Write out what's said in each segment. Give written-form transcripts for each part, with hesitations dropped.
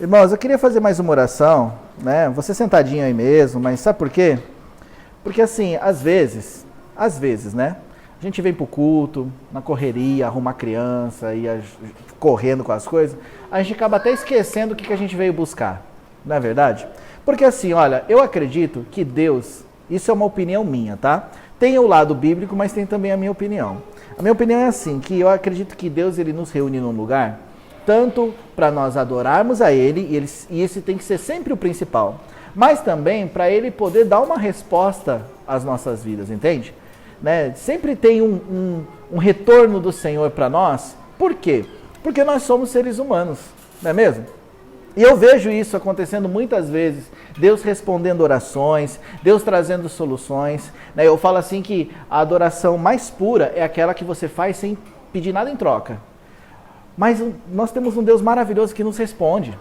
Irmãos, eu queria fazer mais uma oração, né? Você sentadinho aí mesmo, mas sabe por quê? Porque assim, às vezes, né? A gente vem pro culto, na correria, arruma a criança, correndo com as coisas, a gente acaba até esquecendo o que a gente veio buscar, não é verdade? Porque assim, olha, eu acredito que Deus, isso é uma opinião minha, tá? Tem o lado bíblico, mas tem também a minha opinião. A minha opinião é assim, que eu acredito que Deus, ele nos reúne num lugar, tanto para nós adorarmos a Ele, e esse tem que ser sempre o principal, mas também para Ele poder dar uma resposta às nossas vidas, entende? Né? Sempre tem um retorno do Senhor para nós. Por quê? Porque nós somos seres humanos, não é mesmo? E eu vejo isso acontecendo muitas vezes, Deus respondendo orações, Deus trazendo soluções, né? Eu falo assim que a adoração mais pura é aquela que você faz sem pedir nada em troca. Mas nós temos um Deus maravilhoso que nos responde.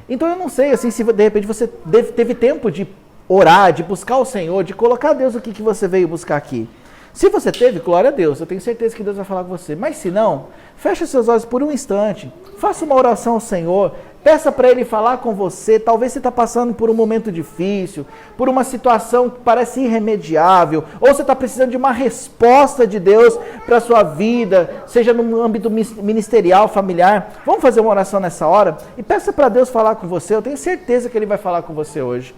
Então eu não sei assim, se de repente você teve tempo de orar, de buscar o Senhor, de colocar a Deus o que você veio buscar aqui. Se você teve, glória a Deus, eu tenho certeza que Deus vai falar com você. Mas se não, feche seus olhos por um instante, faça uma oração ao Senhor, peça para Ele falar com você. Talvez você está passando por um momento difícil, por uma situação que parece irremediável, ou você está precisando de uma resposta de Deus para a sua vida, seja no âmbito ministerial, familiar. Vamos fazer uma oração nessa hora? E peça para Deus falar com você, eu tenho certeza que Ele vai falar com você hoje.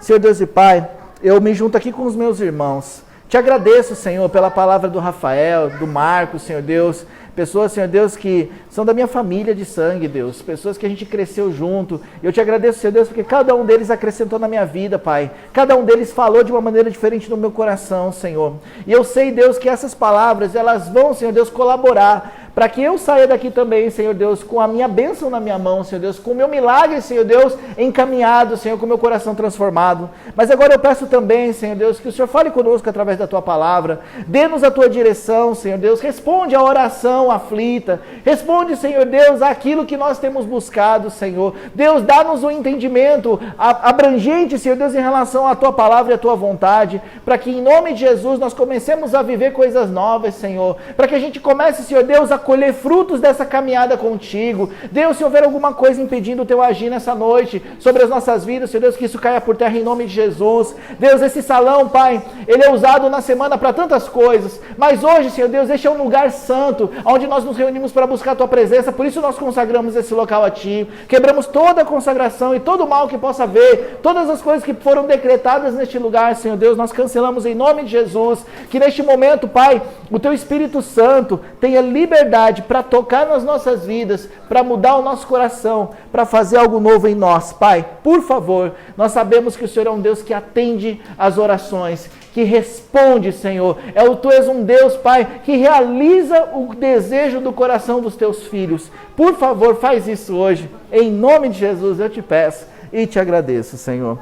Senhor Deus e Pai, eu me junto aqui com os meus irmãos. Te agradeço, Senhor, pela palavra do Rafael, do Marcos, Senhor Deus. Pessoas, Senhor Deus, que são da minha família de sangue, Deus. Pessoas que a gente cresceu junto. Eu te agradeço, Senhor Deus, porque cada um deles acrescentou na minha vida, Pai. Cada um deles falou de uma maneira diferente no meu coração, Senhor. E eu sei, Deus, que essas palavras, elas vão, Senhor Deus, colaborar para que eu saia daqui também, Senhor Deus, com a minha bênção na minha mão, Senhor Deus, com o meu milagre, Senhor Deus, encaminhado, Senhor, com o meu coração transformado. Mas agora eu peço também, Senhor Deus, que o Senhor fale conosco através da Tua palavra, dê-nos a Tua direção, Senhor Deus, responde a oração aflita, responde, Senhor Deus, aquilo que nós temos buscado, Senhor. Deus, dá-nos um entendimento abrangente, Senhor Deus, em relação à Tua palavra e à Tua vontade, para que em nome de Jesus nós comecemos a viver coisas novas, Senhor, para que a gente comece, Senhor Deus, a colher frutos dessa caminhada contigo. Deus, se houver alguma coisa impedindo o Teu agir nessa noite sobre as nossas vidas, Senhor Deus, que isso caia por terra em nome de Jesus. Deus, esse salão, Pai, ele é usado na semana para tantas coisas, mas hoje, Senhor Deus, este é um lugar santo, onde nós nos reunimos para buscar a Tua presença, por isso nós consagramos esse local a Ti, quebramos toda a consagração e todo o mal que possa haver, todas as coisas que foram decretadas neste lugar, Senhor Deus, nós cancelamos em nome de Jesus, que neste momento, Pai, o Teu Espírito Santo tenha liberdade para tocar nas nossas vidas, para mudar o nosso coração, para fazer algo novo em nós. Pai, por favor, nós sabemos que o Senhor é um Deus que atende às orações, que responde, Senhor. Tu és um Deus, Pai, que realiza o desejo do coração dos Teus filhos. Por favor, faz isso hoje. Em nome de Jesus eu te peço e te agradeço, Senhor.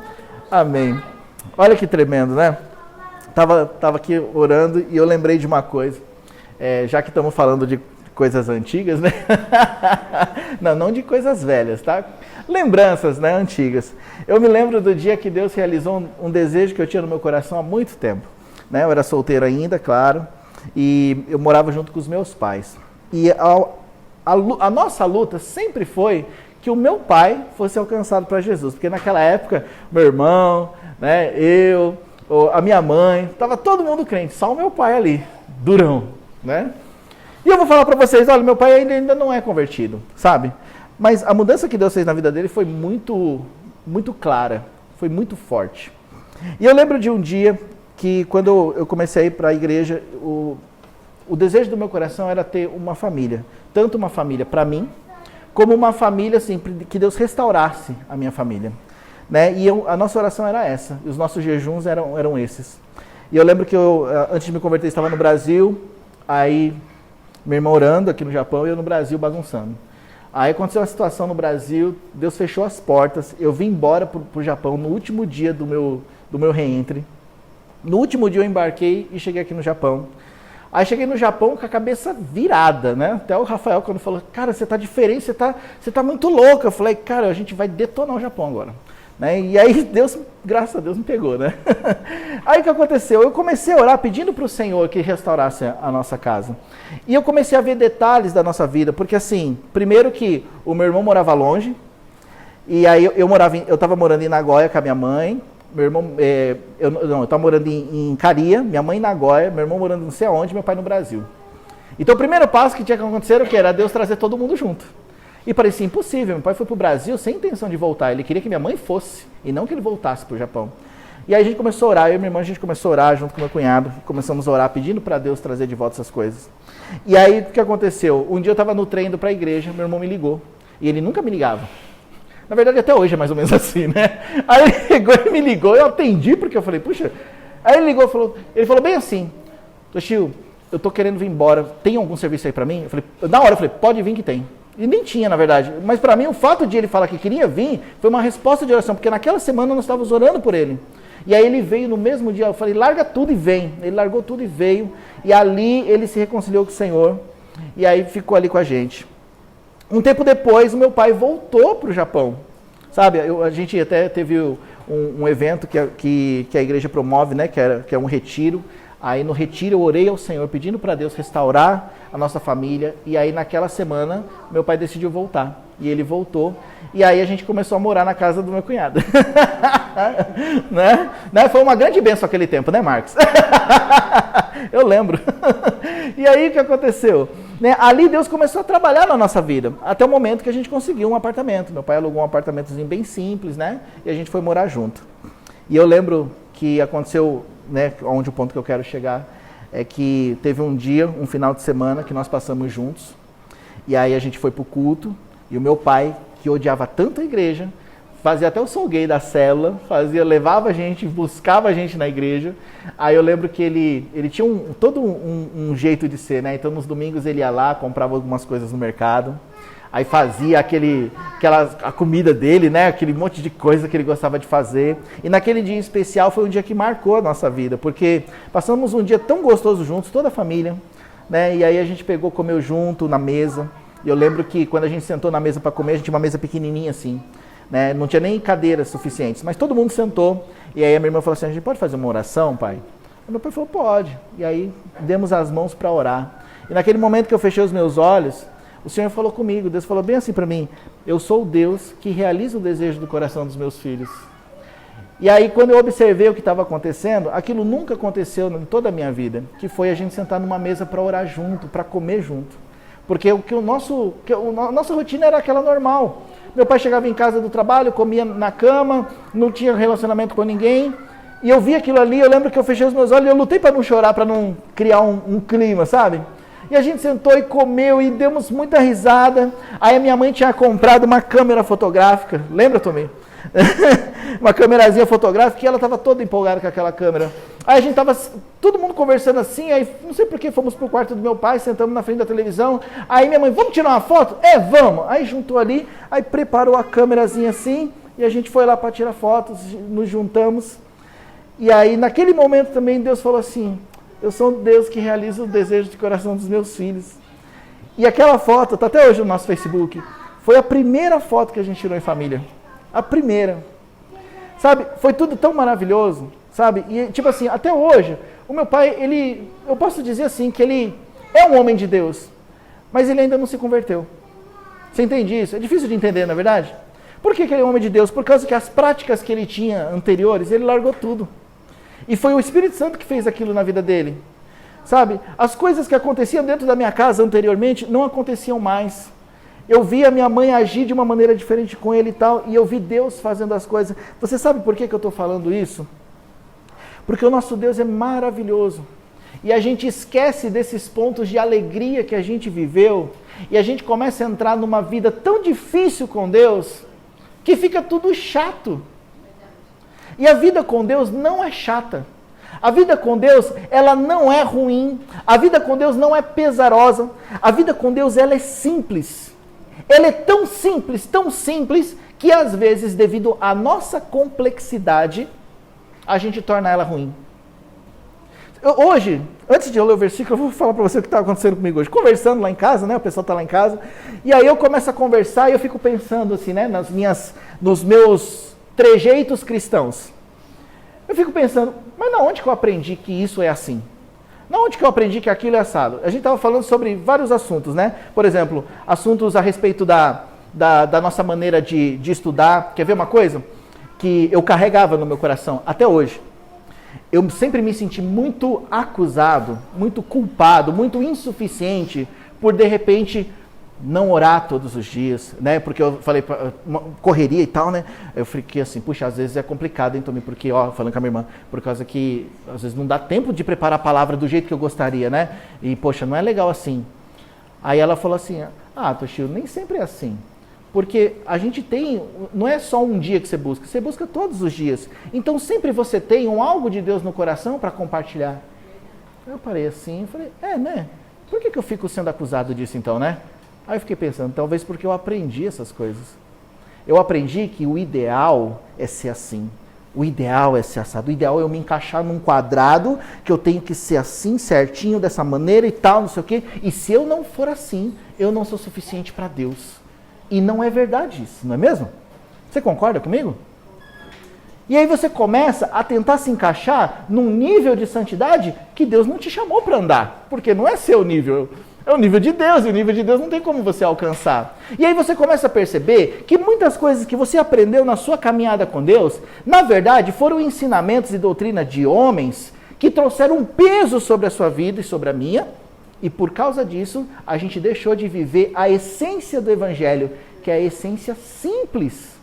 Amém. Olha que tremendo, né? Tava aqui orando e eu lembrei de uma coisa. Já que estamos falando de coisas antigas, né? não de coisas velhas, tá? Lembranças, né, antigas. Eu me lembro do dia que Deus realizou um desejo que eu tinha no meu coração há muito tempo, né? Eu era solteiro ainda, claro, e eu morava junto com os meus pais. E a nossa luta sempre foi que o meu pai fosse alcançado para Jesus, porque naquela época, meu irmão, né, a minha mãe, estava todo mundo crente, só o meu pai ali, durão, né? E eu vou falar para vocês, olha, meu pai ainda não é convertido, sabe? Mas a mudança que Deus fez na vida dele foi muito, muito clara, foi muito forte. E eu lembro de um dia que, quando eu comecei a ir para a igreja, o desejo do meu coração era ter uma família. Tanto uma família para mim, como uma família, assim, que Deus restaurasse a minha família. Né? E a nossa oração era essa, e os nossos jejuns eram esses. E eu lembro que antes de me converter, estava no Brasil, aí meu irmão orando aqui no Japão e eu no Brasil bagunçando. Aí aconteceu uma situação no Brasil, Deus fechou as portas, eu vim embora pro Japão no último dia do meu reentre. No último dia eu embarquei e cheguei aqui no Japão. Aí cheguei no Japão com a cabeça virada, né? Até o Rafael quando falou, cara, você tá diferente, você tá muito louco. Eu falei, cara, a gente vai detonar o Japão agora. Né? E aí Deus, graças a Deus, me pegou, né? Aí o que aconteceu? Eu comecei a orar pedindo para o Senhor que restaurasse a nossa casa. E eu comecei a ver detalhes da nossa vida, porque assim, primeiro que o meu irmão morava longe, E aí eu estava morando em Nagoya com a minha mãe, meu irmão, eu estava morando em Caria, minha mãe em Nagoya, meu irmão morando não sei aonde, meu pai no Brasil. Então o primeiro passo que tinha que acontecer era o quê? Era Deus trazer todo mundo junto. E parecia impossível, meu pai foi para o Brasil sem intenção de voltar, ele queria que minha mãe fosse, e não que ele voltasse para o Japão. E aí a gente começou a orar, eu e minha irmã, a gente começou a orar junto com meu cunhado, começamos a orar pedindo para Deus trazer de volta essas coisas. E aí o que aconteceu? Um dia eu estava no trem indo para a igreja, meu irmão me ligou, e ele nunca me ligava. Na verdade até hoje é mais ou menos assim, né? Aí ele pegou e me ligou, eu atendi porque eu falei, puxa... Aí ele ligou e falou, bem assim, Toshio, eu tô querendo vir embora, tem algum serviço aí para mim? Eu falei, na hora eu falei, pode vir que tem. E nem tinha, na verdade. Mas para mim, o fato de ele falar que queria vir foi uma resposta de oração, porque naquela semana nós estávamos orando por ele. E aí ele veio no mesmo dia, eu falei, larga tudo e vem. Ele largou tudo e veio. E ali ele se reconciliou com o Senhor. E aí ficou ali com a gente. Um tempo depois, o meu pai voltou para o Japão. Sabe, a gente até teve um evento que a igreja promove, né, que é um retiro. Aí no retiro eu orei ao Senhor, pedindo para Deus restaurar a nossa família. E aí naquela semana, meu pai decidiu voltar. E ele voltou. E aí a gente começou a morar na casa do meu cunhado. né? Foi uma grande bênção aquele tempo, né, Marcos? Eu lembro. E aí o que aconteceu? Né? Ali Deus começou a trabalhar na nossa vida. Até o momento que a gente conseguiu um apartamento. Meu pai alugou um apartamentozinho bem simples, né? E a gente foi morar junto. E eu lembro que aconteceu... Né, onde o ponto que eu quero chegar é que teve um dia, um final de semana que nós passamos juntos, e aí a gente foi pro culto, e o meu pai, que odiava tanto a igreja, fazia até o soul gay da célula, levava a gente, buscava a gente na igreja. Aí eu lembro que ele tinha todo um jeito de ser, né? Então nos domingos ele ia lá, comprava algumas coisas no mercado, aí fazia a comida dele, né? Aquele monte de coisa que ele gostava de fazer. E naquele dia especial foi um dia que marcou a nossa vida, porque passamos um dia tão gostoso juntos, toda a família, né? E aí a gente comeu junto na mesa. E eu lembro que quando a gente sentou na mesa para comer, a gente tinha uma mesa pequenininha assim, né? Não tinha nem cadeiras suficientes, mas todo mundo sentou. E aí a minha irmã falou assim, a gente pode fazer uma oração, pai? O meu pai falou, pode. E aí demos as mãos para orar. E naquele momento que eu fechei os meus olhos, o Senhor falou comigo, Deus falou bem assim para mim, eu sou o Deus que realiza o desejo do coração dos meus filhos. E aí quando eu observei o que estava acontecendo, aquilo nunca aconteceu em toda a minha vida, que foi a gente sentar numa mesa para orar junto, para comer junto. Porque a nossa rotina era aquela normal. Meu pai chegava em casa do trabalho, comia na cama, não tinha relacionamento com ninguém, e eu vi aquilo ali, eu lembro que eu fechei os meus olhos e eu lutei para não chorar, para não criar um clima, sabe? E a gente sentou e comeu e demos muita risada. Aí a minha mãe tinha comprado uma câmera fotográfica. Lembra, Tommy? Uma câmerazinha fotográfica e ela estava toda empolgada com aquela câmera. Aí a gente estava todo mundo conversando assim, aí não sei por que fomos pro quarto do meu pai, sentamos na frente da televisão. Aí minha mãe, vamos tirar uma foto? Vamos. Aí juntou ali, aí preparou a câmerazinha assim e a gente foi lá para tirar fotos, nos juntamos. E aí naquele momento também Deus falou assim, eu sou um Deus que realiza o desejo de coração dos meus filhos. E aquela foto, está até hoje no nosso Facebook, foi a primeira foto que a gente tirou em família. A primeira. Sabe, foi tudo tão maravilhoso, sabe? E tipo assim, até hoje, o meu pai, eu posso dizer assim, que ele é um homem de Deus, mas ele ainda não se converteu. Você entende isso? É difícil de entender, na verdade? Por que ele é um homem de Deus? Por causa que as práticas que ele tinha anteriores, ele largou tudo. E foi o Espírito Santo que fez aquilo na vida dele. Sabe? As coisas que aconteciam dentro da minha casa anteriormente não aconteciam mais. Eu vi a minha mãe agir de uma maneira diferente com ele e tal, e eu vi Deus fazendo as coisas. Você sabe por que eu estou falando isso? Porque o nosso Deus é maravilhoso. E a gente esquece desses pontos de alegria que a gente viveu, e a gente começa a entrar numa vida tão difícil com Deus, que fica tudo chato. E a vida com Deus não é chata. A vida com Deus, ela não é ruim. A vida com Deus não é pesarosa. A vida com Deus, ela é simples. Ela é tão simples, que às vezes, devido à nossa complexidade, a gente torna ela ruim. Hoje, antes de eu ler o versículo, eu vou falar para você o que está acontecendo comigo hoje. Conversando lá em casa, né? O pessoal está lá em casa. E aí eu começo a conversar e eu fico pensando assim, né? Nos meus trejeitos cristãos. Eu fico pensando, mas na onde que eu aprendi que isso é assim? Na onde que eu aprendi que aquilo é assado? A gente estava falando sobre vários assuntos, né? Por exemplo, assuntos a respeito da nossa maneira de estudar. Quer ver uma coisa? Que eu carregava no meu coração até hoje. Eu sempre me senti muito acusado, muito culpado, muito insuficiente por, de repente, não orar todos os dias, né? Porque eu falei, correria e tal, né? Eu fiquei assim, puxa, às vezes é complicado, hein, Tommy? Porque, falando com a minha irmã, por causa que às vezes não dá tempo de preparar a palavra do jeito que eu gostaria, né? E, poxa, não é legal assim. Aí ela falou assim, Toshio, nem sempre é assim. Porque a gente tem, não é só um dia que você busca todos os dias. Então sempre você tem algo de Deus no coração para compartilhar. Eu parei assim e falei, né? Por que eu fico sendo acusado disso então, né? Aí eu fiquei pensando, talvez porque eu aprendi essas coisas. Eu aprendi que o ideal é ser assim. O ideal é ser assado. O ideal é eu me encaixar num quadrado, que eu tenho que ser assim, certinho, dessa maneira e tal, não sei o quê. E se eu não for assim, eu não sou suficiente para Deus. E não é verdade isso, não é mesmo? Você concorda comigo? E aí você começa a tentar se encaixar num nível de santidade que Deus não te chamou para andar. Porque não é seu nível. É o nível de Deus, e o nível de Deus não tem como você alcançar. E aí você começa a perceber que muitas coisas que você aprendeu na sua caminhada com Deus, na verdade, foram ensinamentos e doutrina de homens que trouxeram um peso sobre a sua vida e sobre a minha, e por causa disso, a gente deixou de viver a essência do Evangelho, que é a essência simples.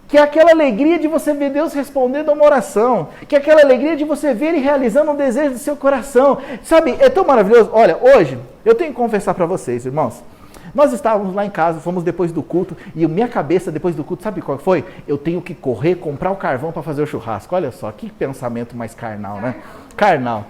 Que é aquela alegria de você ver Deus respondendo a uma oração. Que é aquela alegria de você ver Ele realizando um desejo do seu coração. Sabe, é tão maravilhoso. Olha, hoje, eu tenho que confessar para vocês, irmãos. Nós estávamos lá em casa, fomos depois do culto, e minha cabeça depois do culto, sabe qual foi? Eu tenho que correr, comprar o carvão para fazer o churrasco. Olha só, que pensamento mais carnal, né? Carnal.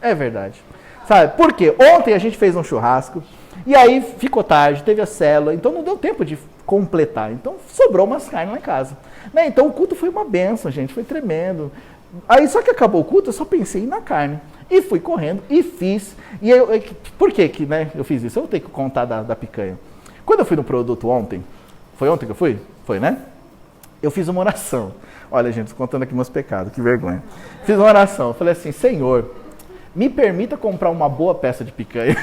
É verdade. Sabe, por quê? Ontem a gente fez um churrasco, e aí ficou tarde, teve a célula, então não deu tempo de completar. Então sobrou umas carnes lá em casa. Né? Então o culto foi uma bênção, gente, foi tremendo. Aí só que acabou o culto, eu só pensei na carne. E fui correndo e fiz. E por que eu fiz isso? Eu vou ter que contar da picanha. Quando eu fui no produto ontem, foi ontem que eu fui? Foi, né? Eu fiz uma oração. Olha, gente, contando aqui meus pecados, que vergonha. Fiz uma oração, eu falei assim, Senhor, me permita comprar uma boa peça de picanha.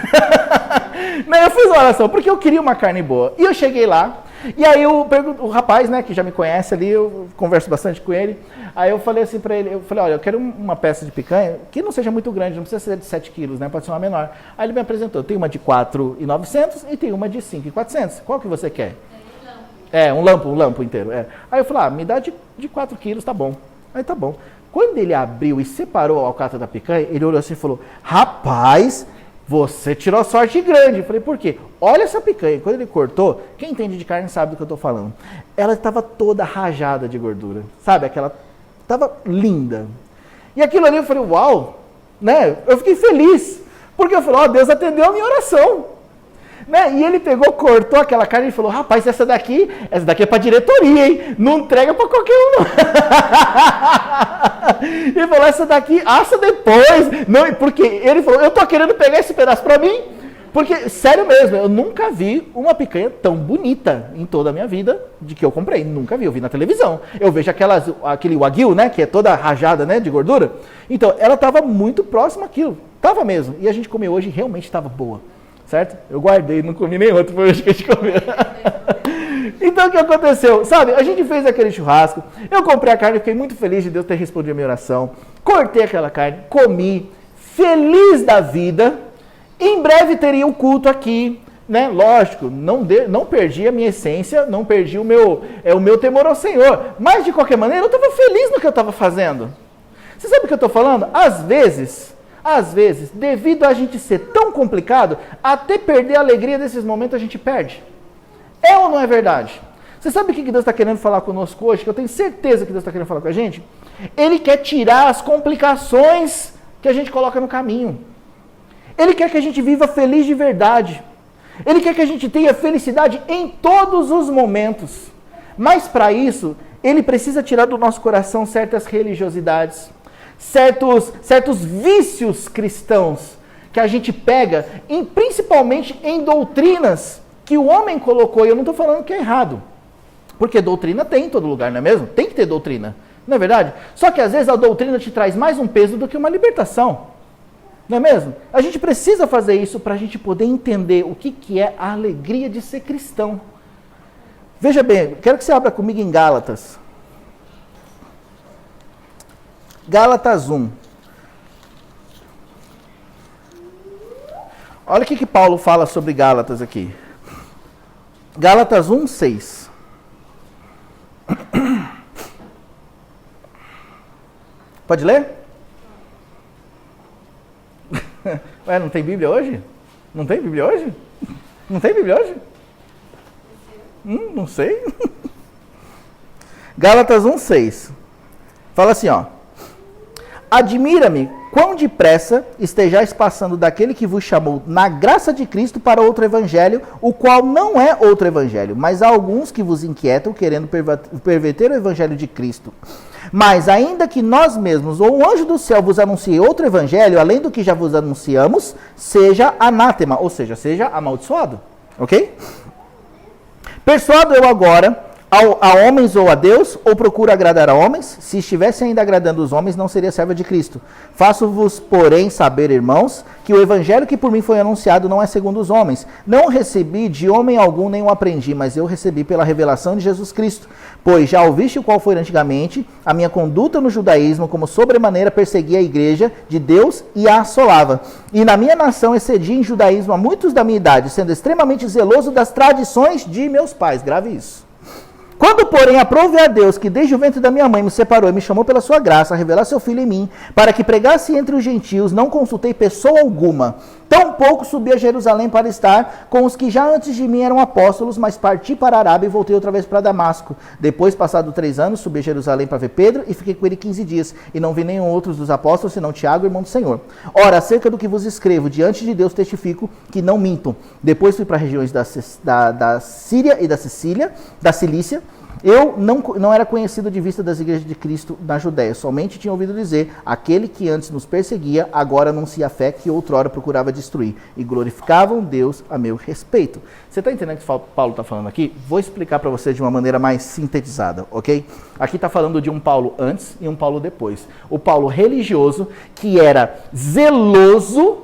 Eu fiz uma oração, porque eu queria uma carne boa. E eu cheguei lá, e aí o rapaz, né, que já me conhece ali, eu converso bastante com ele, aí eu falei assim pra ele, olha, eu quero uma peça de picanha que não seja muito grande, não precisa ser de 7 quilos, né, pode ser uma menor. Aí ele me apresentou, tem uma de 4.900 e tem uma de 5.400, qual que você quer? Um lampo inteiro. Aí eu falei, me dá de 4 quilos, tá bom. Aí tá bom. Quando ele abriu e separou a alcatra da picanha, ele olhou assim e falou, rapaz, você tirou sorte grande. Eu falei, por quê? Olha essa picanha. Quando ele cortou, quem entende de carne sabe do que eu estou falando. Ela estava toda rajada de gordura. Sabe? Estava linda. E aquilo ali eu falei, uau, né? Eu fiquei feliz. Porque eu falei, Deus atendeu a minha oração. Né? E ele pegou, cortou aquela carne e falou, rapaz, essa daqui é para diretoria, hein? Não entrega para qualquer um, não. Ele falou, essa daqui, assa depois. Não, porque ele falou, eu tô querendo pegar esse pedaço para mim. Porque, sério mesmo, eu nunca vi uma picanha tão bonita em toda a minha vida de que eu comprei. Nunca vi, eu vi na televisão. Eu vejo aquele wagyu, né, que é toda rajada, né, de gordura. Então, ela estava muito próxima àquilo. Tava mesmo. E a gente comeu hoje e realmente estava boa. Certo? Eu guardei, não comi nem outro, foi hoje que a gente comeu. Então o que aconteceu? Sabe, a gente fez aquele churrasco, eu comprei a carne, fiquei muito feliz de Deus ter respondido a minha oração, cortei aquela carne, comi, feliz da vida, em breve teria um culto aqui, né? Lógico, não perdi a minha essência, não perdi o meu temor ao Senhor, mas de qualquer maneira eu estava feliz no que eu estava fazendo. Você sabe o que eu estou falando? Às vezes, devido a gente ser tão complicado, até perder a alegria desses momentos a gente perde. É ou não é verdade? Você sabe o que Deus está querendo falar conosco hoje? Que eu tenho certeza que Deus está querendo falar com a gente. Ele quer tirar as complicações que a gente coloca no caminho. Ele quer que a gente viva feliz de verdade. Ele quer que a gente tenha felicidade em todos os momentos. Mas para isso, Ele precisa tirar do nosso coração certas religiosidades, certos vícios cristãos que a gente pega, principalmente em doutrinas que o homem colocou. E eu não estou falando que é errado, porque doutrina tem em todo lugar, não é mesmo? Tem que ter doutrina, não é verdade? Só que às vezes a doutrina te traz mais um peso do que uma libertação, não é mesmo? A gente precisa fazer isso para a gente poder entender o que é a alegria de ser cristão. Veja bem, quero que você abra comigo em Gálatas. Gálatas 1. Olha o que Paulo fala sobre Gálatas aqui. Gálatas 1, 6. Pode ler? Ué, não tem Bíblia hoje? Não tem Bíblia hoje? Não tem Bíblia hoje? Não sei. Gálatas 1, 6. Fala assim, ó. Admira-me quão depressa estejais passando daquele que vos chamou na graça de Cristo para outro evangelho, o qual não é outro evangelho, mas há alguns que vos inquietam, querendo perverter o evangelho de Cristo. Mas ainda que nós mesmos, ou um anjo do céu vos anuncie outro evangelho, além do que já vos anunciamos, seja anátema, ou seja, seja amaldiçoado. Ok? Persuado eu agora a homens ou a Deus, ou procuro agradar a homens? Se estivesse ainda agradando os homens, não seria servo de Cristo. Faço-vos, porém, saber, irmãos, que o evangelho que por mim foi anunciado não é segundo os homens. Não recebi de homem algum, nem o aprendi, mas eu recebi pela revelação de Jesus Cristo. Pois já ouviste qual foi antigamente a minha conduta no judaísmo, como sobremaneira perseguia a igreja de Deus e a assolava. E na minha nação excedi em judaísmo a muitos da minha idade, sendo extremamente zeloso das tradições de meus pais. Grave isso. Quando, porém, aprove a Deus, que desde o ventre da minha mãe me separou e me chamou pela sua graça, a revelar seu Filho em mim, para que pregasse entre os gentios, não consultei pessoa alguma. Tampouco subi a Jerusalém para estar com os que já antes de mim eram apóstolos, mas parti para a Arábia e voltei outra vez para Damasco. Depois, passado 3 anos, subi a Jerusalém para ver Pedro e fiquei com ele 15 dias. E não vi nenhum outro dos apóstolos, senão Tiago, irmão do Senhor. Ora, acerca do que vos escrevo, diante de Deus testifico que não minto. Depois fui para regiões da Síria e da Cilícia. Eu não era conhecido de vista das igrejas de Cristo na Judéia, somente tinha ouvido dizer, aquele que antes nos perseguia, agora anuncia a fé que outrora procurava destruir, e glorificavam Deus a meu respeito. Você está entendendo o que Paulo está falando aqui? Vou explicar para você de uma maneira mais sintetizada, ok? Aqui está falando de um Paulo antes e um Paulo depois. O Paulo religioso, que era zeloso,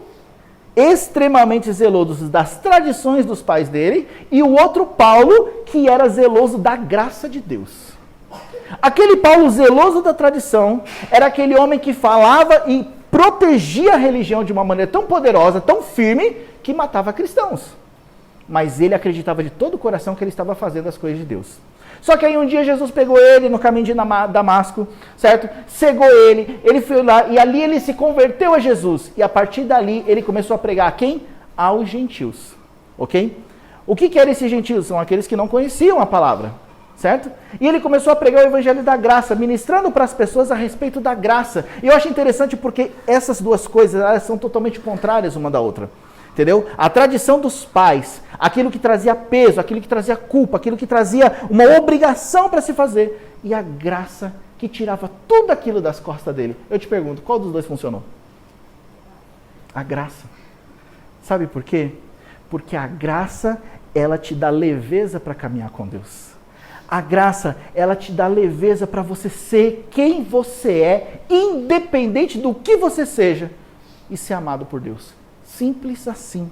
extremamente zeloso das tradições dos pais dele, e o outro Paulo que era zeloso da graça de Deus. Aquele Paulo zeloso da tradição era aquele homem que falava e protegia a religião de uma maneira tão poderosa, tão firme, que matava cristãos. Mas ele acreditava de todo o coração que ele estava fazendo as coisas de Deus. Só que aí um dia Jesus pegou ele no caminho de Damasco, certo? Cegou ele foi lá e ali ele se converteu a Jesus. E a partir dali ele começou a pregar a quem? Aos gentios, ok? O que eram esses gentios? São aqueles que não conheciam a palavra, certo? E ele começou a pregar o evangelho da graça, ministrando para as pessoas a respeito da graça. E eu acho interessante porque essas duas coisas elas são totalmente contrárias uma da outra. Entendeu? A tradição dos pais, aquilo que trazia peso, aquilo que trazia culpa, aquilo que trazia uma obrigação para se fazer. E a graça que tirava tudo aquilo das costas dele. Eu te pergunto, qual dos dois funcionou? A graça. Sabe por quê? Porque a graça, ela te dá leveza para caminhar com Deus. A graça, ela te dá leveza para você ser quem você é, independente do que você seja, e ser amado por Deus. Simples assim.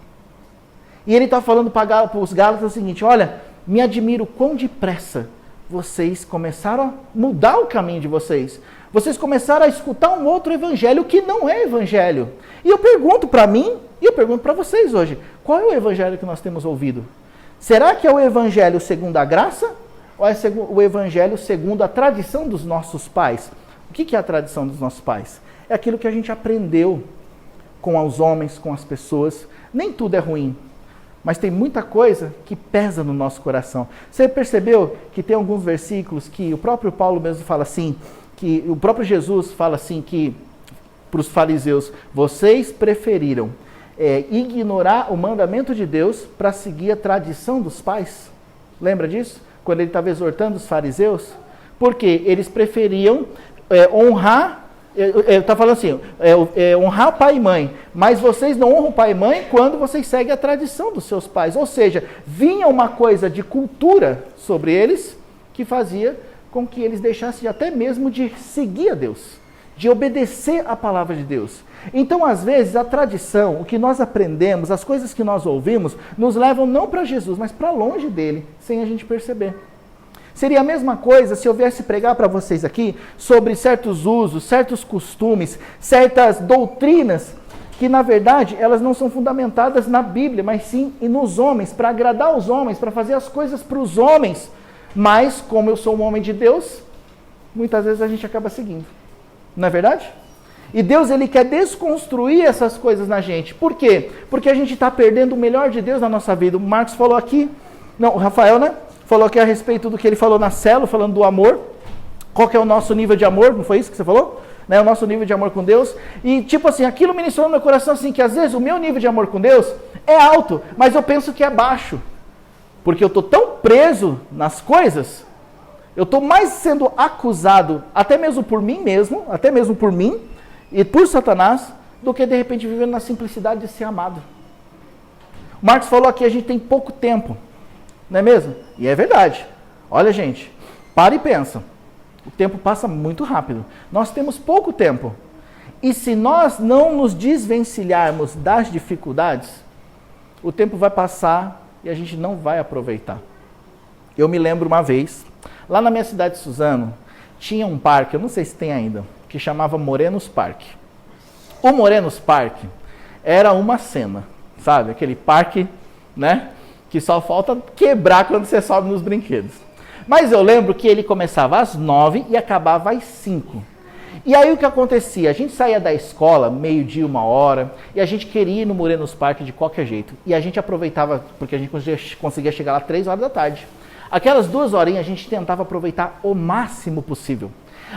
E ele está falando para os Gálatas o seguinte, olha, me admiro quão depressa vocês começaram a mudar o caminho de vocês. Vocês começaram a escutar um outro evangelho que não é evangelho. E eu pergunto para mim, e eu pergunto para vocês hoje, qual é o evangelho que nós temos ouvido? Será que é o evangelho segundo a graça? Ou é o evangelho segundo a tradição dos nossos pais? O que é a tradição dos nossos pais? É aquilo que a gente aprendeu com os homens, com as pessoas. Nem tudo é ruim, mas tem muita coisa que pesa no nosso coração. Você percebeu que tem alguns versículos que o próprio Paulo mesmo fala assim, que o próprio Jesus fala assim, que para os fariseus, vocês preferiram ignorar o mandamento de Deus para seguir a tradição dos pais? Lembra disso? Quando ele estava exortando os fariseus? Porque eles preferiam honrar. Está falando assim, honrar pai e mãe, mas vocês não honram pai e mãe quando vocês seguem a tradição dos seus pais. Ou seja, vinha uma coisa de cultura sobre eles que fazia com que eles deixassem até mesmo de seguir a Deus, de obedecer a palavra de Deus. Então, às vezes, a tradição, o que nós aprendemos, as coisas que nós ouvimos, nos levam não para Jesus, mas para longe dele, sem a gente perceber. Seria a mesma coisa se eu viesse pregar para vocês aqui sobre certos usos, certos costumes, certas doutrinas, que na verdade elas não são fundamentadas na Bíblia, mas sim nos homens, para agradar os homens, para fazer as coisas para os homens. Mas, como eu sou um homem de Deus, muitas vezes a gente acaba seguindo. Não é verdade? E Deus, Ele quer desconstruir essas coisas na gente. Por quê? Porque a gente está perdendo o melhor de Deus na nossa vida. O Marcos falou aqui, não, o Rafael, né? Falou aqui a respeito do que ele falou na célula, falando do amor. Qual que é o nosso nível de amor? Não foi isso que você falou? Né? O nosso nível de amor com Deus. E tipo assim, aquilo ministrou no meu coração assim, que às vezes o meu nível de amor com Deus é alto, mas eu penso que é baixo. Porque eu estou tão preso nas coisas, eu estou mais sendo acusado, até mesmo por mim mesmo, até mesmo por mim, e por Satanás, do que de repente vivendo na simplicidade de ser amado. O Marcos falou aqui, a gente tem pouco tempo, não é mesmo? E é verdade. Olha, gente, para e pensa. O tempo passa muito rápido. Nós temos pouco tempo. E se nós não nos desvencilharmos das dificuldades, o tempo vai passar e a gente não vai aproveitar. Eu me lembro uma vez, lá na minha cidade de Suzano, tinha um parque, eu não sei se tem ainda, que chamava Morenos Parque. O Morenos Parque era uma cena, sabe? Aquele parque, né? Que só falta quebrar quando você sobe nos brinquedos. Mas eu lembro que ele começava às 9 e acabava às 5. E aí o que acontecia? A gente saía da escola, meio-dia, 1h, e a gente queria ir no Morenos Parque de qualquer jeito. E a gente aproveitava, porque a gente conseguia chegar lá 3 horas da tarde. Aquelas 2 horinhas a gente tentava aproveitar o máximo possível.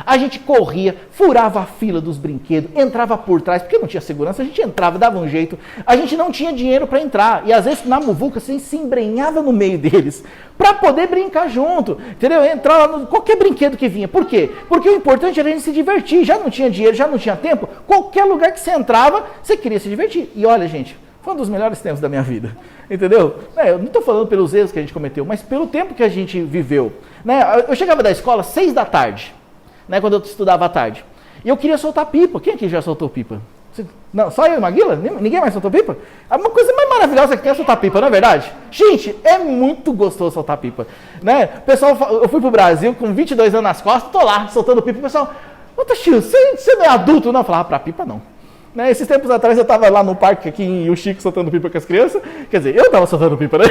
A gente corria, furava a fila dos brinquedos, entrava por trás, porque não tinha segurança, a gente entrava, dava um jeito. A gente não tinha dinheiro para entrar, e às vezes na muvuca assim, se embrenhava no meio deles, para poder brincar junto, entendeu? Entrar lá no qualquer brinquedo que vinha. Por quê? Porque o importante era a gente se divertir, já não tinha dinheiro, já não tinha tempo, qualquer lugar que você entrava, você queria se divertir. E olha, gente, foi um dos melhores tempos da minha vida, entendeu? Eu não estou falando pelos erros que a gente cometeu, mas pelo tempo que a gente viveu. Eu chegava da escola às 6 da tarde, quando eu estudava à tarde. E eu queria soltar pipa. Quem aqui já soltou pipa? Não, só eu e Maguila? Ninguém mais soltou pipa? É uma coisa mais maravilhosa que tem é soltar pipa, não é verdade? Gente, é muito gostoso soltar pipa. Pessoal, eu fui pro Brasil com 22 anos nas costas, tô lá soltando pipa. O pessoal, ô Toshio, você não é adulto? Não, eu falava, pra pipa não. Esses tempos atrás eu tava lá no parque aqui em o Chico soltando pipa com as crianças. Quer dizer, eu tava soltando pipa, né?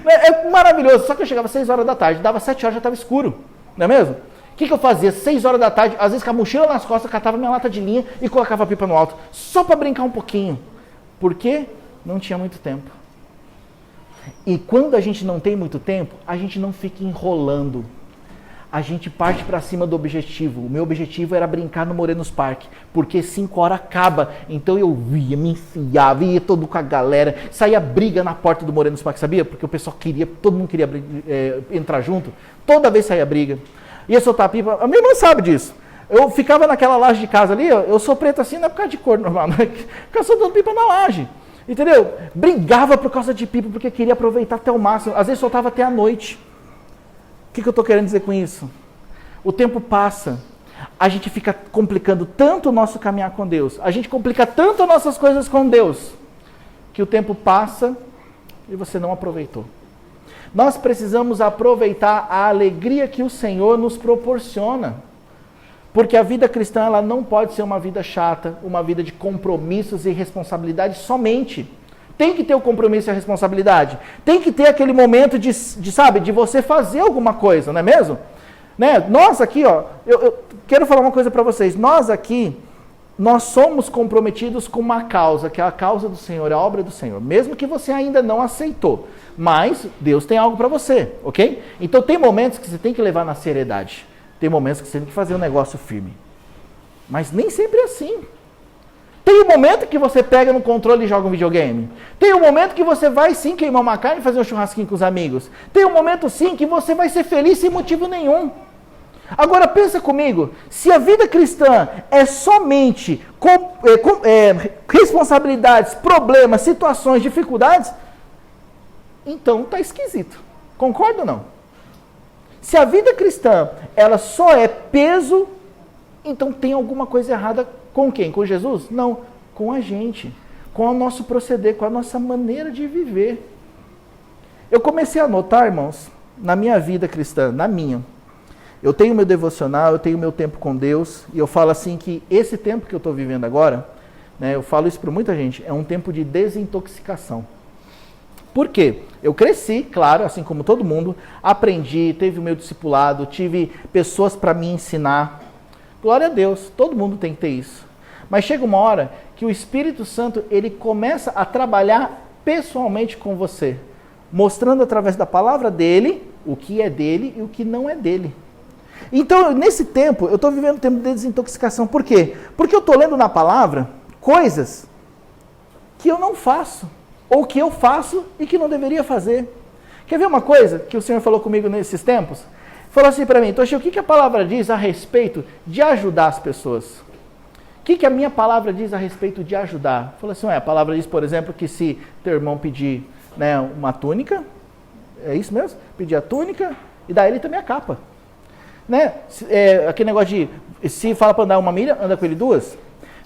É maravilhoso. Só que eu chegava às 6 horas da tarde, dava 7 horas, já tava escuro. Não é mesmo? O que eu fazia? 6 horas da tarde, às vezes com a mochila nas costas, catava minha lata de linha e colocava a pipa no alto. Só para brincar um pouquinho. Porque não tinha muito tempo. E quando a gente não tem muito tempo, a gente não fica enrolando. A gente parte para cima do objetivo. O meu objetivo era brincar no Morenos Parque, porque 5 horas acaba. Então eu ia, me enfiava, ia todo com a galera, saía briga na porta do Morenos Parque, sabia? Porque o pessoal queria, todo mundo queria entrar junto. Toda vez saía briga. Ia soltar pipa. A minha irmã sabe disso. Eu ficava naquela laje de casa ali, eu sou preto assim, não é por causa de cor normal, não é? Ficava soltando pipa na laje. Entendeu? Brigava por causa de pipa, porque queria aproveitar até o máximo. Às vezes soltava até a noite. O que eu estou querendo dizer com isso? O tempo passa, a gente fica complicando tanto o nosso caminhar com Deus, a gente complica tanto as nossas coisas com Deus, que o tempo passa e você não aproveitou. Nós precisamos aproveitar a alegria que o Senhor nos proporciona, porque a vida cristã ela não pode ser uma vida chata, uma vida de compromissos e responsabilidades somente. Tem que ter o compromisso e a responsabilidade. Tem que ter aquele momento de você fazer alguma coisa, não é mesmo? Nós aqui, eu quero falar uma coisa para vocês. Nós aqui, nós somos comprometidos com uma causa, que é a causa do Senhor, a obra do Senhor. Mesmo que você ainda não aceitou. Mas Deus tem algo para você, ok? Então tem momentos que você tem que levar na seriedade. Tem momentos que você tem que fazer um negócio firme. Mas nem sempre é assim. Tem um momento que você pega no controle e joga um videogame. Tem um momento que você vai sim queimar uma carne e fazer um churrasquinho com os amigos. Tem um momento sim que você vai ser feliz sem motivo nenhum. Agora pensa comigo, se a vida cristã é somente responsabilidades, problemas, situações, dificuldades, então tá esquisito. Concorda ou não? Se a vida cristã ela só é peso, então tem alguma coisa errada com quem? Com Jesus? Não, com a gente, com o nosso proceder, com a nossa maneira de viver. Eu comecei a notar, irmãos, na minha vida cristã, na minha, eu tenho meu devocional, eu tenho meu tempo com Deus, e eu falo assim que esse tempo que eu estou vivendo agora, né, eu falo isso para muita gente, é um tempo de desintoxicação. Por quê? Eu cresci, claro, assim como todo mundo, aprendi, teve o meu discipulado, tive pessoas para me ensinar. Glória a Deus, todo mundo tem que ter isso. Mas chega uma hora que o Espírito Santo, ele começa a trabalhar pessoalmente com você, mostrando através da palavra dele, o que é dele e o que não é dele. Então, nesse tempo, eu estou vivendo um tempo de desintoxicação. Por quê? Porque eu estou lendo na palavra coisas que eu não faço, ou que eu faço e que não deveria fazer. Quer ver uma coisa que o Senhor falou comigo nesses tempos? Falou assim para mim, Toshio, o que a palavra diz a respeito de ajudar as pessoas? O que a minha palavra diz a respeito de ajudar? Falou assim, a palavra diz, por exemplo, que se teu irmão pedir, né, uma túnica, é isso mesmo? Pedir a túnica e dar ele também a capa. Né? Aquele negócio de, se fala para andar uma milha, anda com ele 2.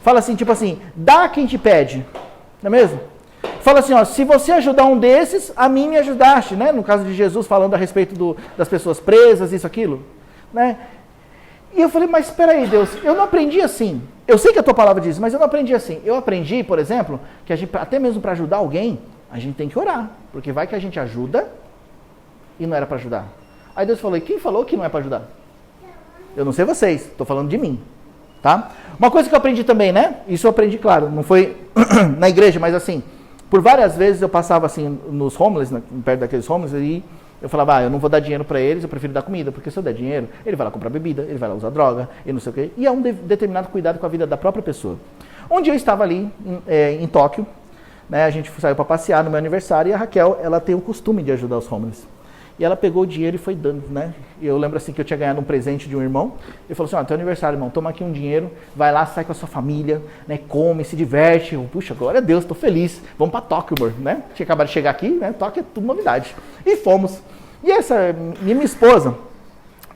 Fala assim, tipo assim, dá quem te pede, não é mesmo? Fala assim, ó, se você ajudar um desses, a mim me ajudaste, né? No caso de Jesus, falando a respeito das pessoas presas, isso, aquilo, né? E eu falei, mas espera aí, Deus, eu não aprendi assim. Eu sei que a tua palavra diz, mas eu não aprendi assim. Eu aprendi, por exemplo, que a gente, até mesmo para ajudar alguém, a gente tem que orar, porque vai que a gente ajuda e não era para ajudar. Aí Deus falou, e quem falou que não é para ajudar? Eu não sei vocês, estou falando de mim, tá? Uma coisa que eu aprendi também, né? Isso eu aprendi, claro, não foi na igreja, mas assim, por várias vezes eu passava assim nos homeless, perto daqueles homeless, e eu falava, eu não vou dar dinheiro para eles, eu prefiro dar comida, porque se eu der dinheiro, ele vai lá comprar bebida, ele vai lá usar droga, e não sei o quê. E é um determinado cuidado com a vida da própria pessoa. Um dia eu estava ali em Tóquio, né? A gente saiu para passear no meu aniversário, e a Raquel, ela tem o costume de ajudar os homeless. E ela pegou o dinheiro e foi dando, né? E eu lembro assim que eu tinha ganhado um presente de um irmão. Ele falou assim, teu aniversário, irmão, toma aqui um dinheiro, vai lá, sai com a sua família, né? Come, se diverte. Eu, puxa, glória a Deus, tô feliz. Vamos para Tóquio, amor, né? Tinha acabado de chegar aqui, né? Tóquio é tudo novidade. E fomos. E essa, minha esposa,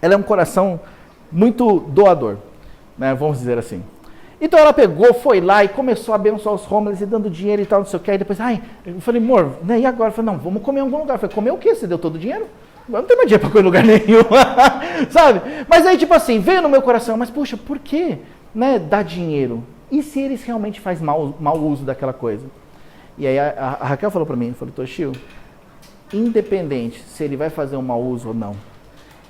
ela é um coração muito doador, né? Vamos dizer assim. Então ela pegou, foi lá e começou a abençoar os homeless e dando dinheiro e tal, não sei o que. Aí depois, eu falei, amor, né, e agora? Eu falei, não, vamos comer em algum lugar. Eu falei, comer o quê? Você deu todo o dinheiro? Eu não tenho mais dinheiro para comer em lugar nenhum, sabe? Mas aí, tipo assim, veio no meu coração, mas puxa, por que, né, dar dinheiro? E se eles realmente fazem mau uso daquela coisa? E aí a Raquel falou para mim, falou, Toshio, independente se ele vai fazer um mau uso ou não,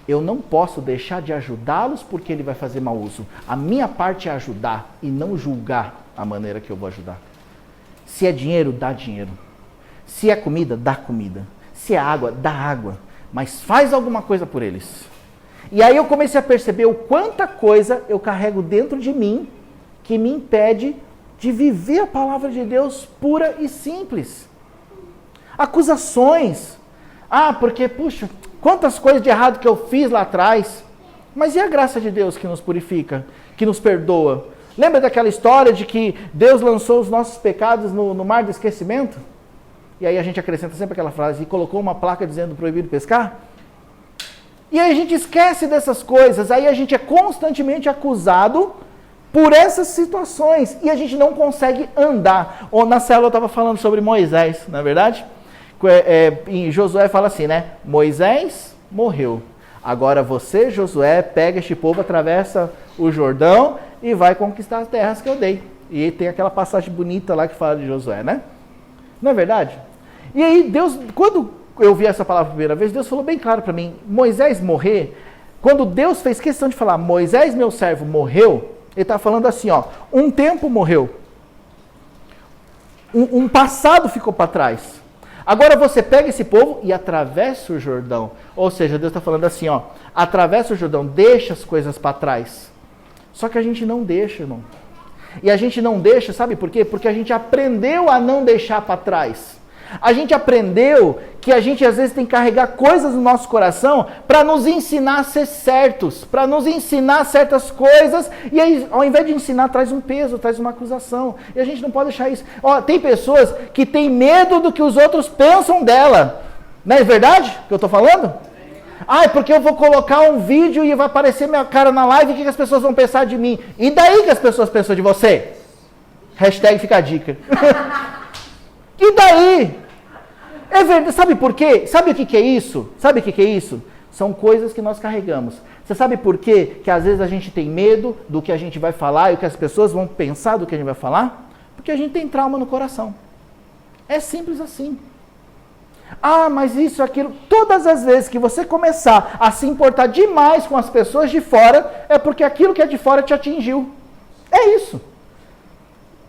eu não posso deixar de ajudá-los porque ele vai fazer mau uso. A minha parte é ajudar e não julgar a maneira que eu vou ajudar. Se é dinheiro, dá dinheiro. Se é comida, dá comida. Se é água, dá água. Mas faz alguma coisa por eles. E aí eu comecei a perceber o quanta coisa eu carrego dentro de mim que me impede de viver a palavra de Deus pura e simples. Acusações. Porque, puxa, quantas coisas de errado que eu fiz lá atrás. Mas e a graça de Deus que nos purifica, que nos perdoa? Lembra daquela história de que Deus lançou os nossos pecados no mar do esquecimento? E aí a gente acrescenta sempre aquela frase, e colocou uma placa dizendo proibido pescar? E aí a gente esquece dessas coisas, aí a gente é constantemente acusado por essas situações, e a gente não consegue andar. Na célula eu estava falando sobre Moisés, não é verdade? Em Josué fala assim, né? Moisés morreu. Agora você, Josué, pega este povo, atravessa o Jordão e vai conquistar as terras que eu dei. E tem aquela passagem bonita lá que fala de Josué, né? Não é verdade? E aí Deus, quando eu vi essa palavra a primeira vez, Deus falou bem claro para mim, Moisés morrer, quando Deus fez questão de falar, Moisés, meu servo, morreu, ele está falando assim, um tempo morreu. Um passado ficou para trás. Agora você pega esse povo e atravessa o Jordão. Ou seja, Deus está falando assim, atravessa o Jordão, deixa as coisas para trás. Só que a gente não deixa, irmão. E a gente não deixa, sabe por quê? Porque a gente aprendeu a não deixar para trás. A gente aprendeu que a gente às vezes tem que carregar coisas no nosso coração para nos ensinar a ser certos, para nos ensinar certas coisas, e aí ao invés de ensinar traz um peso, traz uma acusação, e a gente não pode deixar isso. Tem pessoas que têm medo do que os outros pensam dela, não é verdade que eu estou falando? Porque eu vou colocar um vídeo e vai aparecer minha cara na live, o que as pessoas vão pensar de mim? E daí que as pessoas pensam de você? Hashtag fica a dica. E daí? É verdade. Sabe por quê? Sabe o que é isso? Sabe o que é isso? São coisas que nós carregamos. Você sabe por quê que às vezes a gente tem medo do que a gente vai falar e o que as pessoas vão pensar do que a gente vai falar? Porque a gente tem trauma no coração. É simples assim. Ah, mas isso, aquilo. Todas as vezes que você começar a se importar demais com as pessoas de fora, é porque aquilo que é de fora te atingiu. É isso.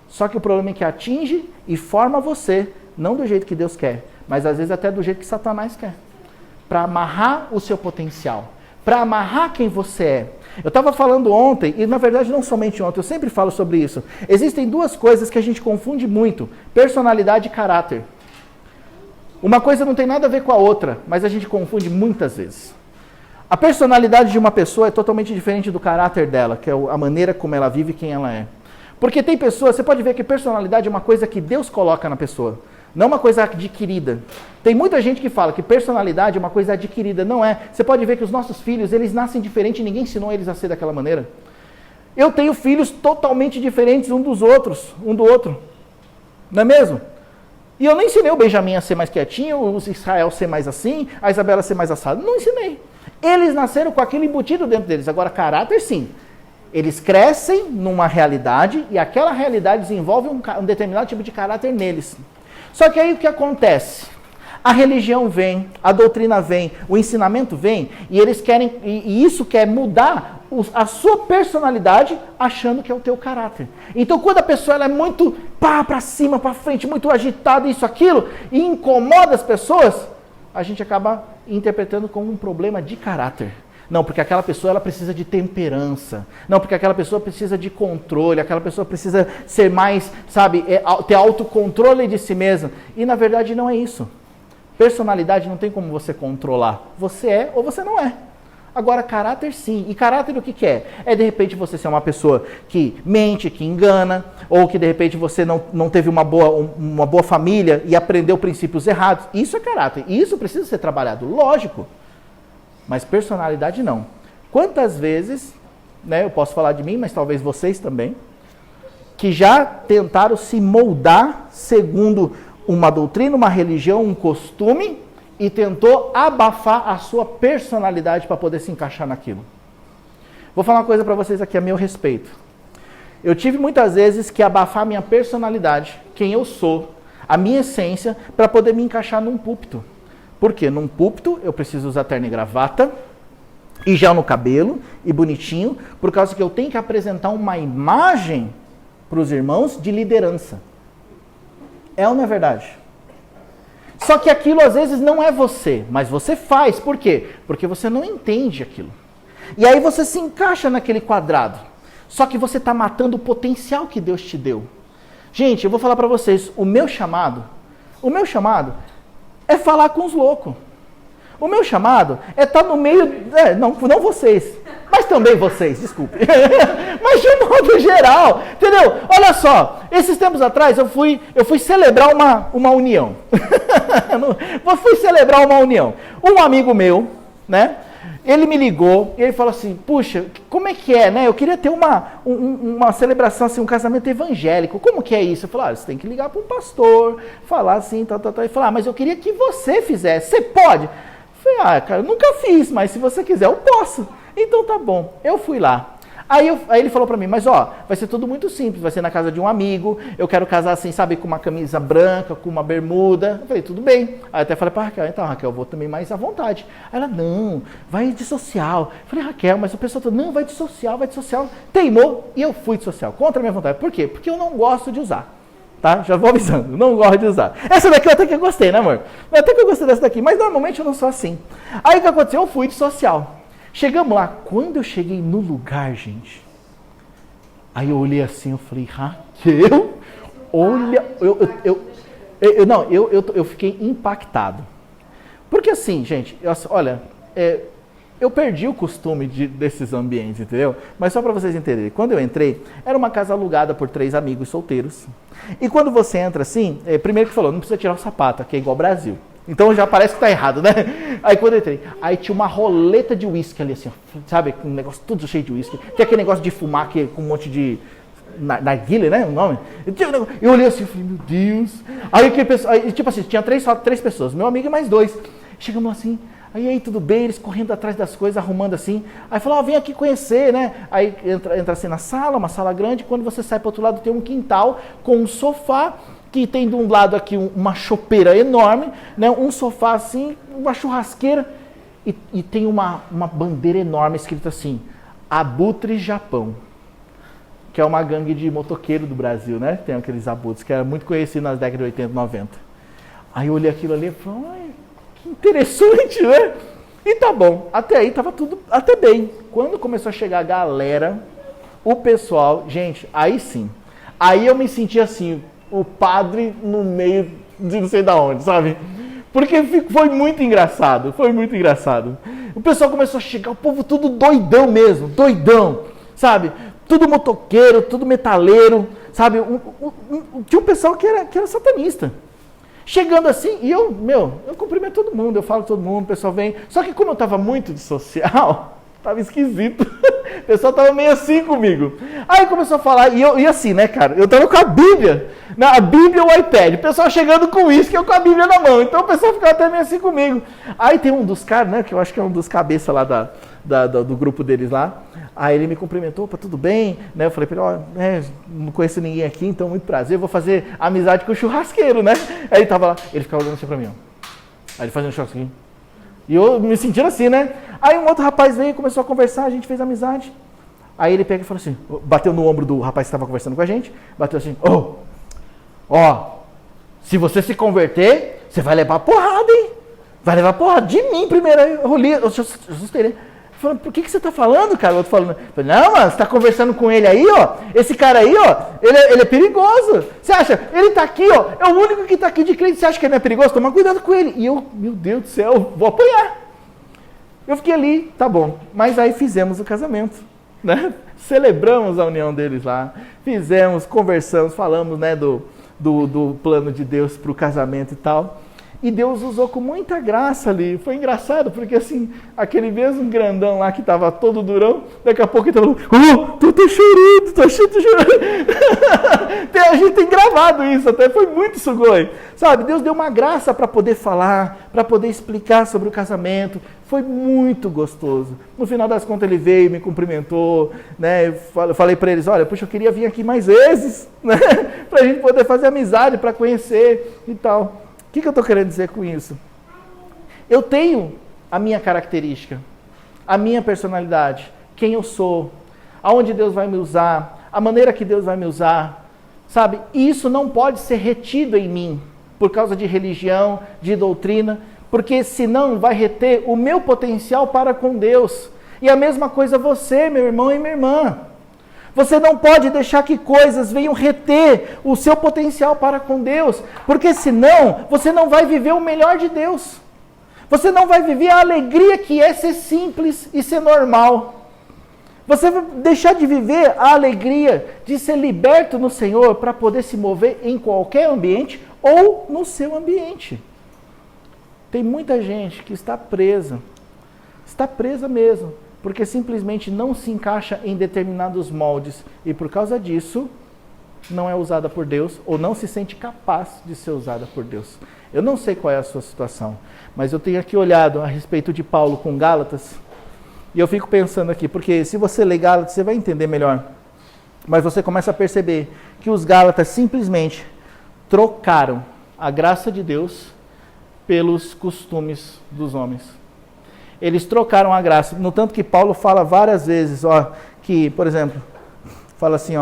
Só que o problema é que atinge e forma você, não do jeito que Deus quer, mas às vezes até do jeito que Satanás quer. Para amarrar o seu potencial, para amarrar quem você é. Eu estava falando ontem, e na verdade não somente ontem, eu sempre falo sobre isso. Existem duas coisas que a gente confunde muito, personalidade e caráter. Uma coisa não tem nada a ver com a outra, mas a gente confunde muitas vezes. A personalidade de uma pessoa é totalmente diferente do caráter dela, que é a maneira como ela vive e quem ela é. Porque tem pessoas, você pode ver que personalidade é uma coisa que Deus coloca na pessoa, não uma coisa adquirida. Tem muita gente que fala que personalidade é uma coisa adquirida, não é. Você pode ver que os nossos filhos, eles nascem diferentes e ninguém ensinou eles a ser daquela maneira. Eu tenho filhos totalmente diferentes um do outro, não é mesmo? E eu não ensinei o Benjamin a ser mais quietinho, o Israel a ser mais assim, a Isabela a ser mais assado. Não ensinei. Eles nasceram com aquilo embutido dentro deles. Agora, caráter, sim. Eles crescem numa realidade e aquela realidade desenvolve um determinado tipo de caráter neles. Só que aí o que acontece? A religião vem, a doutrina vem, o ensinamento vem e eles querem, e isso quer mudar a sua personalidade achando que é o teu caráter. Então quando a pessoa ela é muito para cima, para frente, muito agitada, isso, aquilo, e incomoda as pessoas, a gente acaba interpretando como um problema de caráter. Não, porque aquela pessoa ela precisa de temperança. Não, porque aquela pessoa precisa de controle. Aquela pessoa precisa ser mais, sabe, ter autocontrole de si mesma. E na verdade não é isso. Personalidade não tem como você controlar. Você é ou você não é. Agora, caráter sim. E caráter o que que é? É de repente você ser uma pessoa que mente, que engana, ou que de repente você não teve uma boa família e aprendeu princípios errados. Isso é caráter. E isso precisa ser trabalhado. Lógico. Mas personalidade não. Quantas vezes, né, eu posso falar de mim, mas talvez vocês também, que já tentaram se moldar segundo uma doutrina, uma religião, um costume, e tentou abafar a sua personalidade para poder se encaixar naquilo. Vou falar uma coisa para vocês aqui a meu respeito. Eu tive muitas vezes que abafar minha personalidade, quem eu sou, a minha essência, para poder me encaixar num púlpito. Porque num púlpito eu preciso usar terno e gravata, e gel no cabelo, e bonitinho, por causa que eu tenho que apresentar uma imagem para os irmãos de liderança. É ou não é verdade? Só que aquilo às vezes não é você, mas você faz. Por quê? Porque você não entende aquilo. E aí você se encaixa naquele quadrado. Só que você está matando o potencial que Deus te deu. Gente, eu vou falar para vocês, o meu chamado é falar com os loucos. O meu chamado é estar no meio, não vocês, mas também vocês, desculpe. Mas de um modo geral, entendeu? Olha só, esses tempos atrás eu fui celebrar uma união. Eu fui celebrar uma união. Um amigo meu, né? Ele me ligou e ele falou assim, puxa, como é que é, né? Eu queria ter uma celebração, assim, um casamento evangélico. Como que é isso? Eu falei, você tem que ligar para um pastor, falar assim, tal. Ele falou, mas eu queria que você fizesse. Você pode? Eu falei, cara, eu nunca fiz, mas se você quiser, eu posso. Então tá bom. Eu fui lá. Aí ele falou pra mim, mas vai ser tudo muito simples, vai ser na casa de um amigo, eu quero casar assim, sabe, com uma camisa branca, com uma bermuda. Eu falei, tudo bem. Aí até falei pra Raquel, então Raquel, eu vou também mais à vontade. Aí ela, não, vai de social. Eu falei, Raquel, mas o pessoal falou, não, vai de social. Teimou e eu fui de social, contra a minha vontade. Por quê? Porque eu não gosto de usar. Tá? Já vou avisando, não gosto de usar. Essa daqui eu até que gostei, né, amor? Até que eu gostei dessa daqui, mas normalmente eu não sou assim. Aí o que aconteceu? Eu fui de social. Chegamos lá. Quando eu cheguei no lugar, gente, aí eu olhei assim, eu falei, Raquel, olha, eu fiquei impactado. Porque assim, gente, olha, eu perdi o costume desses ambientes, entendeu? Mas só para vocês entenderem, quando eu entrei, era uma casa alugada por 3 amigos solteiros. E quando você entra assim, primeiro que falou, não precisa tirar o sapato, aqui é igual ao Brasil. Então já parece que tá errado, né? Aí quando eu entrei, aí tinha uma roleta de uísque ali assim, ó, sabe? Um negócio tudo cheio de uísque. Tem aquele negócio de fumar que, com um monte de narguilé, né, o nome? Eu olhei assim, falei, meu Deus. Aí, tipo assim, tinha três pessoas, meu amigo e mais 2. Chegamos assim, aí tudo bem, eles correndo atrás das coisas, arrumando assim. Aí falou, vem aqui conhecer, né? Aí entra assim na sala, uma sala grande, quando você sai para outro lado tem um quintal com um sofá, que tem de um lado aqui uma chopeira enorme, né? Um sofá assim, uma churrasqueira, e tem uma bandeira enorme escrita assim, Abutre Japão, que é uma gangue de motoqueiro do Brasil, né? Tem aqueles abutres, que era muito conhecido nas décadas de 80 e 90. Aí eu olhei aquilo ali e falei, que interessante, né? E tá bom, até aí tava tudo até bem. Quando começou a chegar a galera, o pessoal, gente, aí sim. Aí eu me senti assim, o padre no meio de não sei da onde, sabe? Porque foi muito engraçado, O pessoal começou a chegar, o povo tudo doidão mesmo, doidão, sabe? Tudo motoqueiro, tudo metaleiro, sabe? Tinha um pessoal que era satanista. Chegando assim, e eu cumprimento todo mundo, eu falo com todo mundo, o pessoal vem. Só que como eu estava muito de social, estava esquisito. O pessoal estava meio assim comigo. Aí começou a falar, e assim, né, cara? Eu estava com a Bíblia, a Bíblia ou o iPad. O pessoal chegando com isso, que eu com a Bíblia na mão. Então o pessoal ficava até meio assim comigo. Aí tem um dos caras, né, que eu acho que é um dos cabeças lá do grupo deles lá. Aí ele me cumprimentou, tudo bem? Né? Eu falei pra ele, não conheço ninguém aqui, então muito prazer, vou fazer amizade com o churrasqueiro, né? Aí ele tava lá, ele ficava olhando assim pra mim, ó. Aí ele fazendo churrasquinho. E eu me sentindo assim, né? Aí um outro rapaz veio, começou a conversar, a gente fez amizade. Aí ele pega e falou assim, bateu no ombro do rapaz que estava conversando com a gente, bateu assim, se você se converter, você vai levar porrada, hein? Vai levar porrada de mim primeiro. Aí eu assustei, né? Falando, por que você está falando, cara? O outro falando, não, mano, você está conversando com ele aí, ó. Esse cara aí, ó, ele é perigoso. Você acha? Ele está aqui, ó. É o único que está aqui de crente. Você acha que ele não é perigoso? Toma cuidado com ele. E eu, meu Deus do céu, vou apanhar. Eu fiquei ali, tá bom. Mas aí fizemos o casamento, né? Celebramos a união deles lá. Fizemos, conversamos, falamos, né, do plano de Deus para o casamento e tal. E Deus usou com muita graça ali. Foi engraçado, porque assim, aquele mesmo grandão lá que estava todo durão, daqui a pouco ele estava falando, tô chorando. A gente tem gravado isso, até foi muito sugoi. Sabe, Deus deu uma graça para poder falar, para poder explicar sobre o casamento. Foi muito gostoso. No final das contas ele veio, me cumprimentou, né? Eu falei para eles, olha, puxa, eu queria vir aqui mais vezes, né? Para a gente poder fazer amizade, para conhecer e tal. O que eu estou querendo dizer com isso? Eu tenho a minha característica, a minha personalidade, quem eu sou, aonde Deus vai me usar, a maneira que Deus vai me usar, sabe? E isso não pode ser retido em mim, por causa de religião, de doutrina, porque senão vai reter o meu potencial para com Deus. E a mesma coisa você, meu irmão e minha irmã. Você não pode deixar que coisas venham reter o seu potencial para com Deus, porque senão você não vai viver o melhor de Deus. Você não vai viver a alegria que é ser simples e ser normal. Você vai deixar de viver a alegria de ser liberto no Senhor para poder se mover em qualquer ambiente ou no seu ambiente. Tem muita gente que está presa mesmo, porque simplesmente não se encaixa em determinados moldes e por causa disso não é usada por Deus ou não se sente capaz de ser usada por Deus. Eu não sei qual é a sua situação, mas eu tenho aqui olhado a respeito de Paulo com Gálatas e eu fico pensando aqui, porque se você ler Gálatas você vai entender melhor, mas você começa a perceber que os Gálatas simplesmente trocaram a graça de Deus pelos costumes dos homens. Eles trocaram a graça, no tanto que Paulo fala várias vezes, que, por exemplo, fala assim,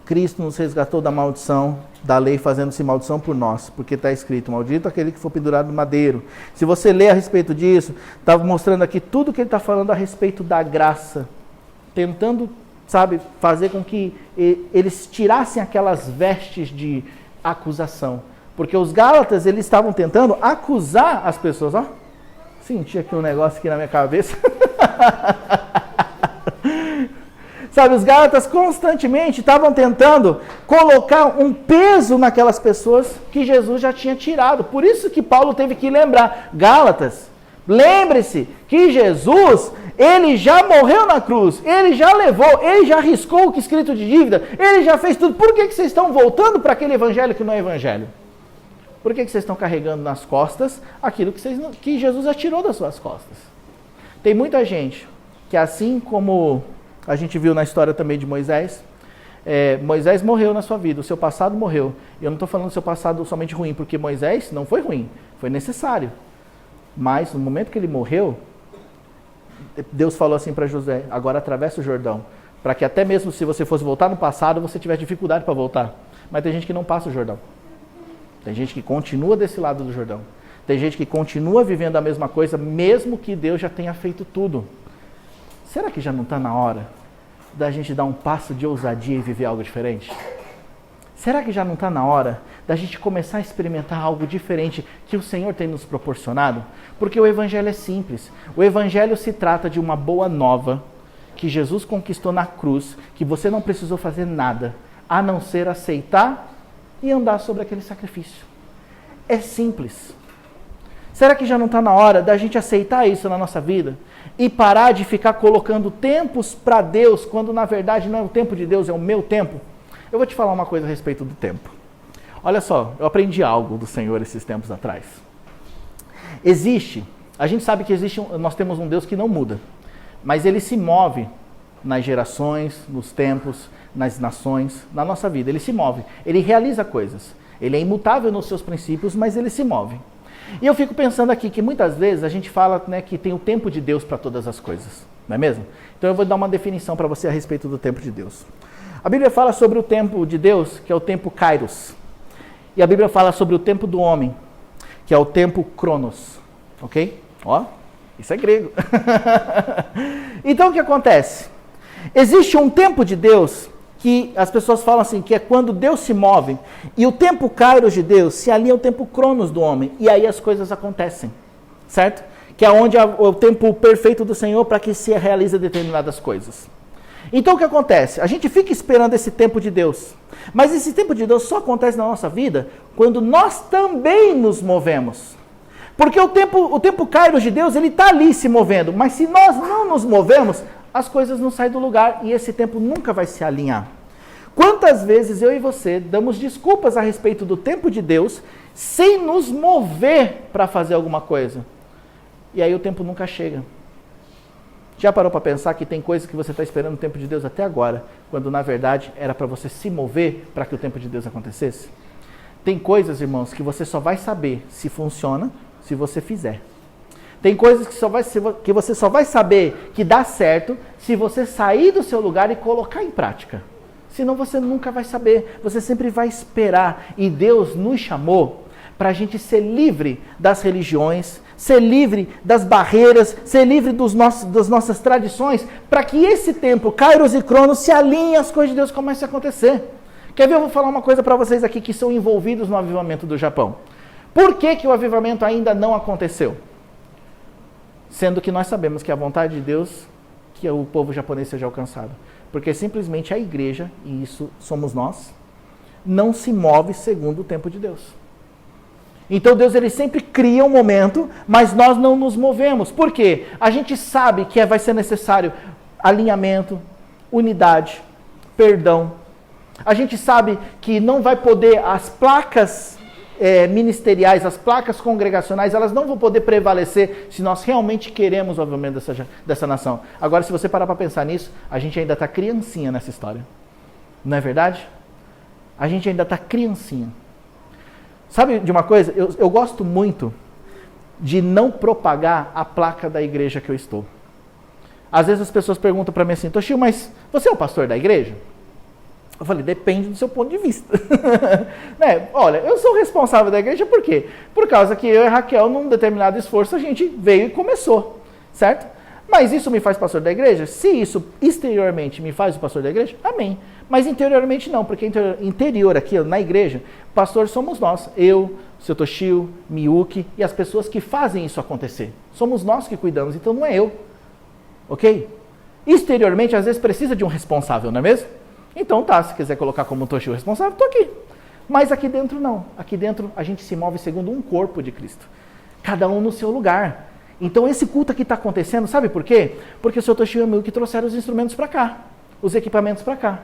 Cristo nos resgatou da maldição da lei, fazendo-se maldição por nós, porque está escrito, maldito aquele que for pendurado no madeiro. Se você ler a respeito disso, está mostrando aqui tudo que ele está falando a respeito da graça, tentando, fazer com que eles tirassem aquelas vestes de acusação, porque os Gálatas, eles estavam tentando acusar as pessoas, Senti aqui um negócio aqui na minha cabeça. Os Gálatas constantemente estavam tentando colocar um peso naquelas pessoas que Jesus já tinha tirado. Por isso que Paulo teve que lembrar, Gálatas, lembre-se que Jesus, Ele já morreu na cruz, ele já levou, ele já riscou o que escrito de dívida, ele já fez tudo. Por que vocês estão voltando para aquele evangelho que não é evangelho? Por que vocês estão carregando nas costas aquilo que Jesus já tirou das suas costas? Tem muita gente que, assim como a gente viu na história também de Moisés, Moisés morreu na sua vida, o seu passado morreu. E eu não estou falando do seu passado somente ruim, porque Moisés não foi ruim, foi necessário. Mas no momento que ele morreu, Deus falou assim para Josué: agora atravessa o Jordão, para que até mesmo se você fosse voltar no passado, você tivesse dificuldade para voltar. Mas tem gente que não passa o Jordão. Tem gente que continua desse lado do Jordão. Tem gente que continua vivendo a mesma coisa, mesmo que Deus já tenha feito tudo. Será que já não está na hora da gente dar um passo de ousadia e viver algo diferente? Será que já não está na hora da gente começar a experimentar algo diferente que o Senhor tem nos proporcionado? Porque o Evangelho é simples. O Evangelho se trata de uma boa nova que Jesus conquistou na cruz, que você não precisou fazer nada, a não ser aceitar e andar sobre aquele sacrifício. É simples. Será que já não está na hora da gente aceitar isso na nossa vida? E parar de ficar colocando tempos para Deus, quando na verdade não é o tempo de Deus, é o meu tempo? Eu vou te falar uma coisa a respeito do tempo. Olha só, eu aprendi algo do Senhor esses tempos atrás. A gente sabe que nós temos um Deus que não muda, mas Ele se move nas gerações, nos tempos, nas nações, na nossa vida. Ele se move, Ele realiza coisas. Ele é imutável nos seus princípios, mas Ele se move. E eu fico pensando aqui que muitas vezes a gente fala, né, que tem o tempo de Deus para todas as coisas, não é mesmo? Então eu vou dar uma definição para você a respeito do tempo de Deus. A Bíblia fala sobre o tempo de Deus, que é o tempo Kairos. E a Bíblia fala sobre o tempo do homem, que é o tempo Cronos. Ok? Ó, isso é grego. Então o que acontece? Existe um tempo de Deus que as pessoas falam assim, que é quando Deus se move, e o tempo Kairos de Deus se alinha ao tempo Cronos do homem, e aí as coisas acontecem, certo? Que é onde o tempo perfeito do Senhor para que se realize determinadas coisas. Então o que acontece? A gente fica esperando esse tempo de Deus, mas esse tempo de Deus só acontece na nossa vida quando nós também nos movemos. Porque o tempo Kairos de Deus, ele está ali se movendo, mas se nós não nos movemos, as coisas não saem do lugar e esse tempo nunca vai se alinhar. Quantas vezes eu e você damos desculpas a respeito do tempo de Deus sem nos mover para fazer alguma coisa? E aí o tempo nunca chega. Já parou para pensar que tem coisas que você está esperando o tempo de Deus até agora, quando na verdade era para você se mover para que o tempo de Deus acontecesse? Tem coisas, irmãos, que você só vai saber se funciona se você fizer. Tem coisas que você só vai saber que dá certo se você sair do seu lugar e colocar em prática. Senão você nunca vai saber, você sempre vai esperar. E Deus nos chamou para a gente ser livre das religiões, ser livre das barreiras, ser livre das nossas tradições, para que esse tempo, Kairos e Cronos, se alinhem e as coisas de Deus comecem a acontecer. Quer ver? Eu vou falar uma coisa para vocês aqui que são envolvidos no avivamento do Japão. Por que o avivamento ainda não aconteceu? Sendo que nós sabemos que é a vontade de Deus que o povo japonês seja alcançado. Porque simplesmente a igreja, e isso somos nós, não se move segundo o tempo de Deus. Então Deus ele sempre cria um momento, mas nós não nos movemos. Por quê? A gente sabe que vai ser necessário alinhamento, unidade, perdão. A gente sabe que não vai poder, as placas ministeriais, as placas congregacionais, elas não vão poder prevalecer se nós realmente queremos o avivamento dessa nação. Agora, se você parar para pensar nisso, a gente ainda está criancinha nessa história. Não é verdade? A gente ainda está criancinha. Sabe de uma coisa? Eu gosto muito de não propagar a placa da igreja que eu estou. Às vezes as pessoas perguntam para mim assim, Toshio, mas você é o pastor da igreja? Eu falei, depende do seu ponto de vista. Né? Olha, eu sou responsável da igreja por quê? Por causa que eu e a Raquel, num determinado esforço, a gente veio e começou, certo? Mas isso me faz pastor da igreja? Se isso exteriormente me faz o pastor da igreja, amém. Mas interiormente não, porque interior aqui, na igreja, pastor somos nós. Eu, seu Toshio, Miyuki e as pessoas que fazem isso acontecer. Somos nós que cuidamos, então não é eu. Ok? Exteriormente, às vezes, precisa de um responsável, não é mesmo? Então tá, se quiser colocar como um Toshio responsável, estou aqui. Mas aqui dentro não. Aqui dentro a gente se move segundo um corpo de Cristo. Cada um no seu lugar. Então esse culto aqui está acontecendo, sabe por quê? Porque o seu Toshio e o Milk trouxeram os instrumentos para cá, os equipamentos para cá.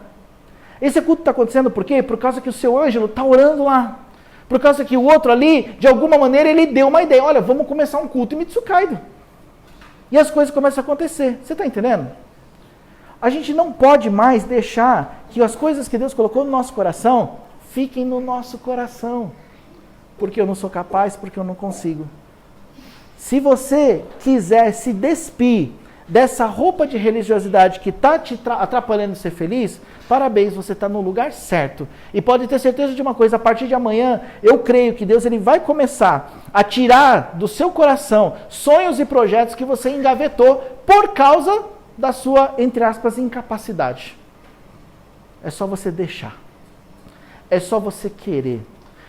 Esse culto está acontecendo por quê? Por causa que o seu Ângelo está orando lá. Por causa que o outro ali, de alguma maneira, ele deu uma ideia. Olha, vamos começar um culto em Mitsukaido. E as coisas começam a acontecer. Você está entendendo? A gente não pode mais deixar que as coisas que Deus colocou no nosso coração fiquem no nosso coração. Porque eu não sou capaz, porque eu não consigo. Se você quiser se despir dessa roupa de religiosidade que está te atrapalhando de ser feliz, parabéns, você está no lugar certo. E pode ter certeza de uma coisa, a partir de amanhã, eu creio que Deus ele vai começar a tirar do seu coração sonhos e projetos que você engavetou por causa da sua, entre aspas, incapacidade. É só você deixar. É só você querer.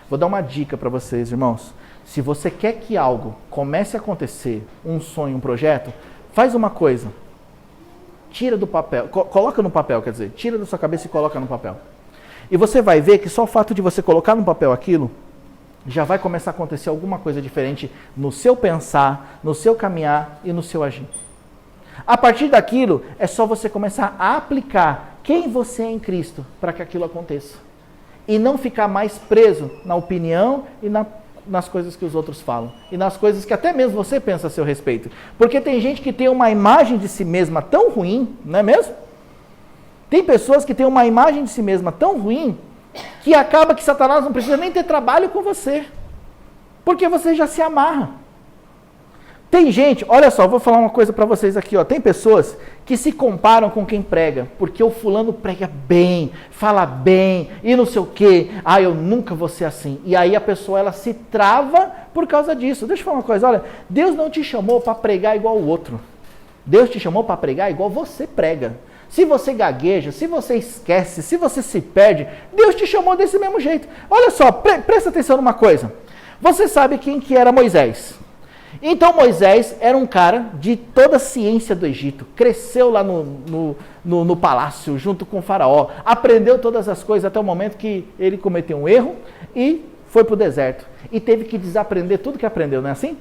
Vou dar uma dica para vocês, irmãos. Se você quer que algo comece a acontecer, um sonho, um projeto, faz uma coisa. Tira do papel, coloca no papel, quer dizer, tira da sua cabeça e coloca no papel. E você vai ver que só o fato de você colocar no papel aquilo, já vai começar a acontecer alguma coisa diferente no seu pensar, no seu caminhar e no seu agir. A partir daquilo, é só você começar a aplicar quem você é em Cristo para que aquilo aconteça. E não ficar mais preso na opinião e nas coisas que os outros falam. E nas coisas que até mesmo você pensa a seu respeito. Porque tem gente que tem uma imagem de si mesma tão ruim, não é mesmo? Tem pessoas que têm uma imagem de si mesma tão ruim, que acaba que Satanás não precisa nem ter trabalho com você. Porque você já se amarra. Tem gente, olha só, vou falar uma coisa para vocês aqui, ó. Tem pessoas que se comparam com quem prega, porque o fulano prega bem, fala bem, e não sei o quê. Ah, eu nunca vou ser assim. E aí a pessoa, ela se trava por causa disso. Deixa eu falar uma coisa, olha, Deus não te chamou para pregar igual o outro. Deus te chamou para pregar igual você prega. Se você gagueja, se você esquece, se você se perde, Deus te chamou desse mesmo jeito. Olha só, presta atenção numa coisa. Você sabe quem que era Moisés? Então Moisés era um cara de toda a ciência do Egito, cresceu lá no palácio junto com o faraó, aprendeu todas as coisas até o momento que ele cometeu um erro e foi para o deserto. E teve que desaprender tudo que aprendeu, não é assim?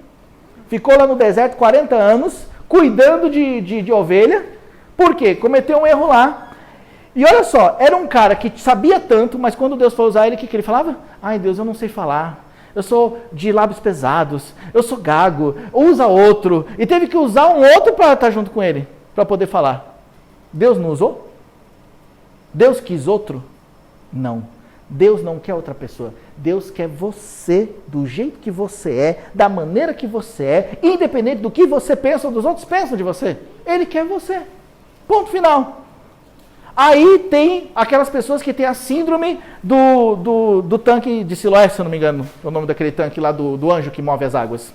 Ficou lá no deserto 40 anos, cuidando de ovelha, por quê? Cometeu um erro lá. E olha só, era um cara que sabia tanto, mas quando Deus foi usar ele, o que ele falava? Ai Deus, eu não sei falar. Eu sou de lábios pesados, eu sou gago, usa outro. E teve que usar um outro para estar junto com ele, para poder falar. Deus não usou? Deus quis outro? Não. Deus não quer outra pessoa. Deus quer você do jeito que você é, da maneira que você é, independente do que você pensa ou dos outros pensam de você. Ele quer você. Ponto final. Aí tem aquelas pessoas que têm a síndrome do tanque de Siloé, se eu não me engano, é o nome daquele tanque lá do anjo que move as águas.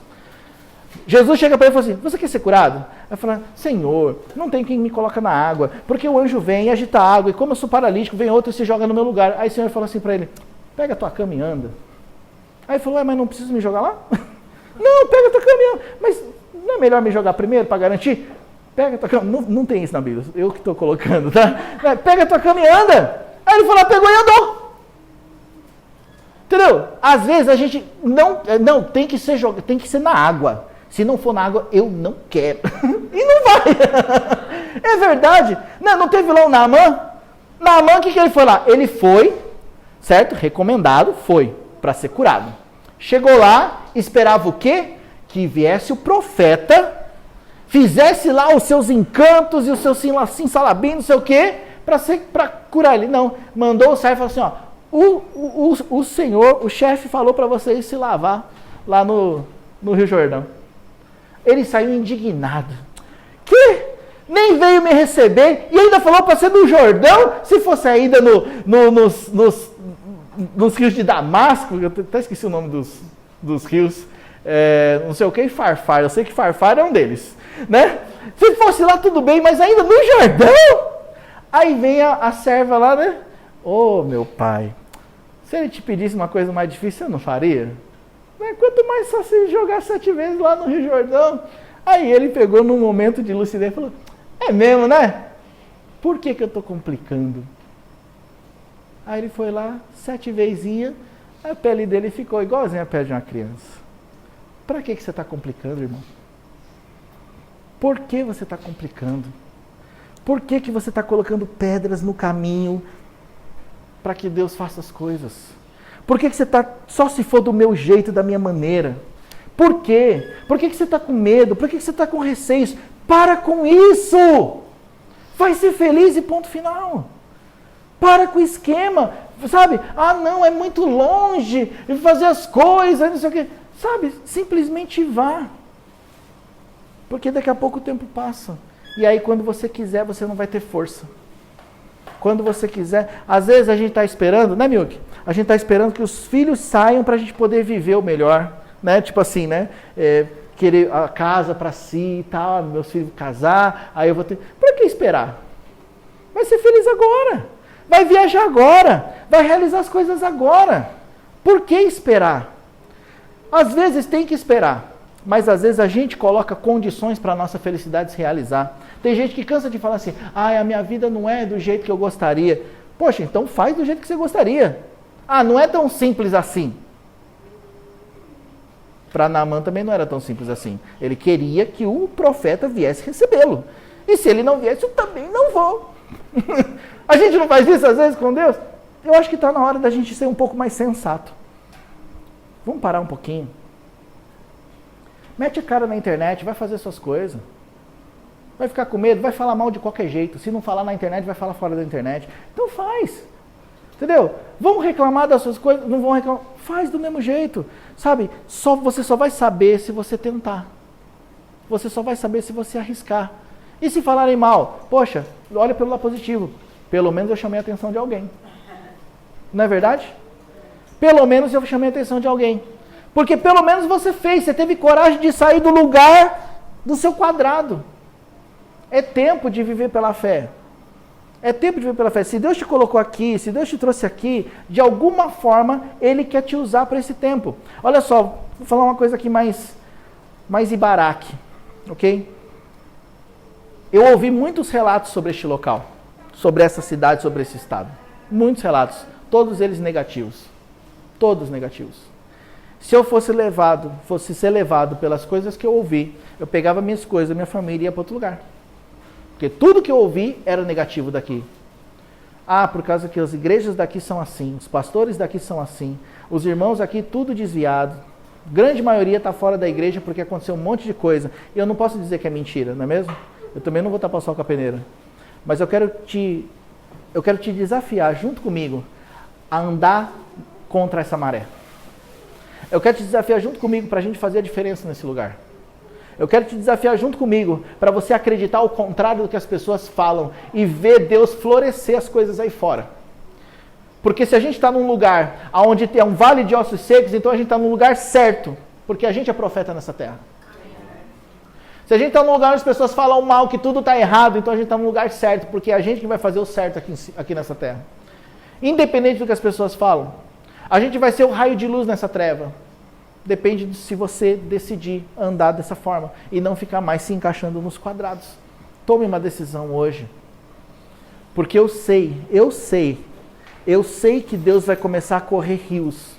Jesus chega para ele e fala assim, você quer ser curado? Ele fala, Senhor, não tem quem me coloca na água, porque o anjo vem e agita a água, e como eu sou paralítico, vem outro e se joga no meu lugar. Aí o Senhor fala assim para ele, pega a tua cama e anda. Aí ele falou, mas não preciso me jogar lá? Não, pega a tua cama e anda. Mas não é melhor me jogar primeiro para garantir? Pega a tua cama, não tem isso na Bíblia, eu que estou colocando, tá? Pega a tua cama e anda. Aí ele falou, pegou e andou. Entendeu? Às vezes a gente não tem que ser na água. Se não for na água, eu não quero. E não vai. É verdade. Não teve lá o Naamã? Naamã, o que ele foi lá? Ele foi, certo? Recomendado, foi para ser curado. Chegou lá, esperava o quê? Que viesse o profeta, fizesse lá os seus encantos e os seus simsalabim, não sei o quê, para curar ele. Não, mandou o servo e falou assim, ó, o senhor, o chefe falou para vocês se lavar lá no Rio Jordão. Ele saiu indignado. Que? Nem veio me receber e ainda falou para ser no Jordão, se fosse ainda nos rios de Damasco, eu até esqueci o nome dos rios, não sei o que, Farfar, eu sei que Farfar é um deles. Né? Se fosse lá tudo bem, mas ainda no Jordão? Aí vem a serva lá, né? Ô, meu pai, se ele te pedisse uma coisa mais difícil, eu não faria? Mas quanto mais só se jogar 7 vezes lá no Rio Jordão. Aí ele pegou num momento de lucidez e falou, é mesmo, né? Por que eu estou complicando? Aí ele foi lá, 7 vezes ia, a pele dele ficou igualzinha a pele de uma criança. Para que você está complicando, irmão? Por que você está complicando? Por que você está colocando pedras no caminho para que Deus faça as coisas? Por que você está, só se for do meu jeito, da minha maneira? Por quê? Por que você está com medo? Por que você está com receios? Para com isso! Vai ser feliz e ponto final. Para com o esquema, sabe? Ah, não, é muito longe, fazer as coisas, não sei o quê. Sabe? Simplesmente vá. Porque daqui a pouco o tempo passa. E aí quando você quiser, você não vai ter força. Quando você quiser, às vezes a gente está esperando, né, Milk? A gente está esperando que os filhos saiam para a gente poder viver o melhor, né? Tipo assim, né? Querer a casa para si e tal, meus filhos casar, aí eu vou ter... Por que esperar? Vai ser feliz agora. Vai viajar agora. Vai realizar as coisas agora. Por que esperar? Às vezes tem que esperar, mas às vezes a gente coloca condições para a nossa felicidade se realizar. Tem gente que cansa de falar assim, a minha vida não é do jeito que eu gostaria. Poxa, então faz do jeito que você gostaria. Ah, não é tão simples assim. Para Naamã também não era tão simples assim. Ele queria que o profeta viesse recebê-lo. E se ele não viesse, eu também não vou. A gente não faz isso às vezes com Deus? Eu acho que está na hora da gente ser um pouco mais sensato. Vamos parar um pouquinho. Mete a cara na internet, vai fazer suas coisas. Vai ficar com medo, vai falar mal de qualquer jeito. Se não falar na internet, vai falar fora da internet. Então faz. Entendeu? Vão reclamar das suas coisas, não vão reclamar. Faz do mesmo jeito. Sabe? Você só vai saber se você tentar. Você só vai saber se você arriscar. E se falarem mal? Poxa, olha pelo lado positivo. Pelo menos eu chamei a atenção de alguém. Não é verdade? Pelo menos eu chamei a atenção de alguém. Porque pelo menos você fez, você teve coragem de sair do lugar do seu quadrado. É tempo de viver pela fé. É tempo de viver pela fé. Se Deus te colocou aqui, se Deus te trouxe aqui, de alguma forma, Ele quer te usar para esse tempo. Olha só, vou falar uma coisa aqui mais Ibaraque, ok? Eu ouvi muitos relatos sobre este local, sobre essa cidade, sobre esse estado. Muitos relatos, todos eles negativos. Todos negativos. Se eu fosse ser levado pelas coisas que eu ouvi, eu pegava minhas coisas, minha família e ia para outro lugar. Porque tudo que eu ouvi era negativo daqui. Ah, por causa que as igrejas daqui são assim, os pastores daqui são assim, os irmãos aqui tudo desviado. Grande maioria está fora da igreja porque aconteceu um monte de coisa. E eu não posso dizer que é mentira, não é mesmo? Eu também não vou tapar o sol com a peneira. Mas eu quero te desafiar junto comigo a andar contra essa maré. Eu quero te desafiar junto comigo para a gente fazer a diferença nesse lugar. Eu quero te desafiar junto comigo para você acreditar ao contrário do que as pessoas falam e ver Deus florescer as coisas aí fora. Porque se a gente está num lugar onde tem um vale de ossos secos, então a gente está num lugar certo, porque a gente é profeta nessa terra. Se a gente está num lugar onde as pessoas falam mal, que tudo está errado, então a gente está num lugar certo, porque é a gente que vai fazer o certo aqui nessa terra. Independente do que as pessoas falam. A gente vai ser o raio de luz nessa treva. Depende de se você decidir andar dessa forma e não ficar mais se encaixando nos quadrados. Tome uma decisão hoje. Porque eu sei que Deus vai começar a correr rios.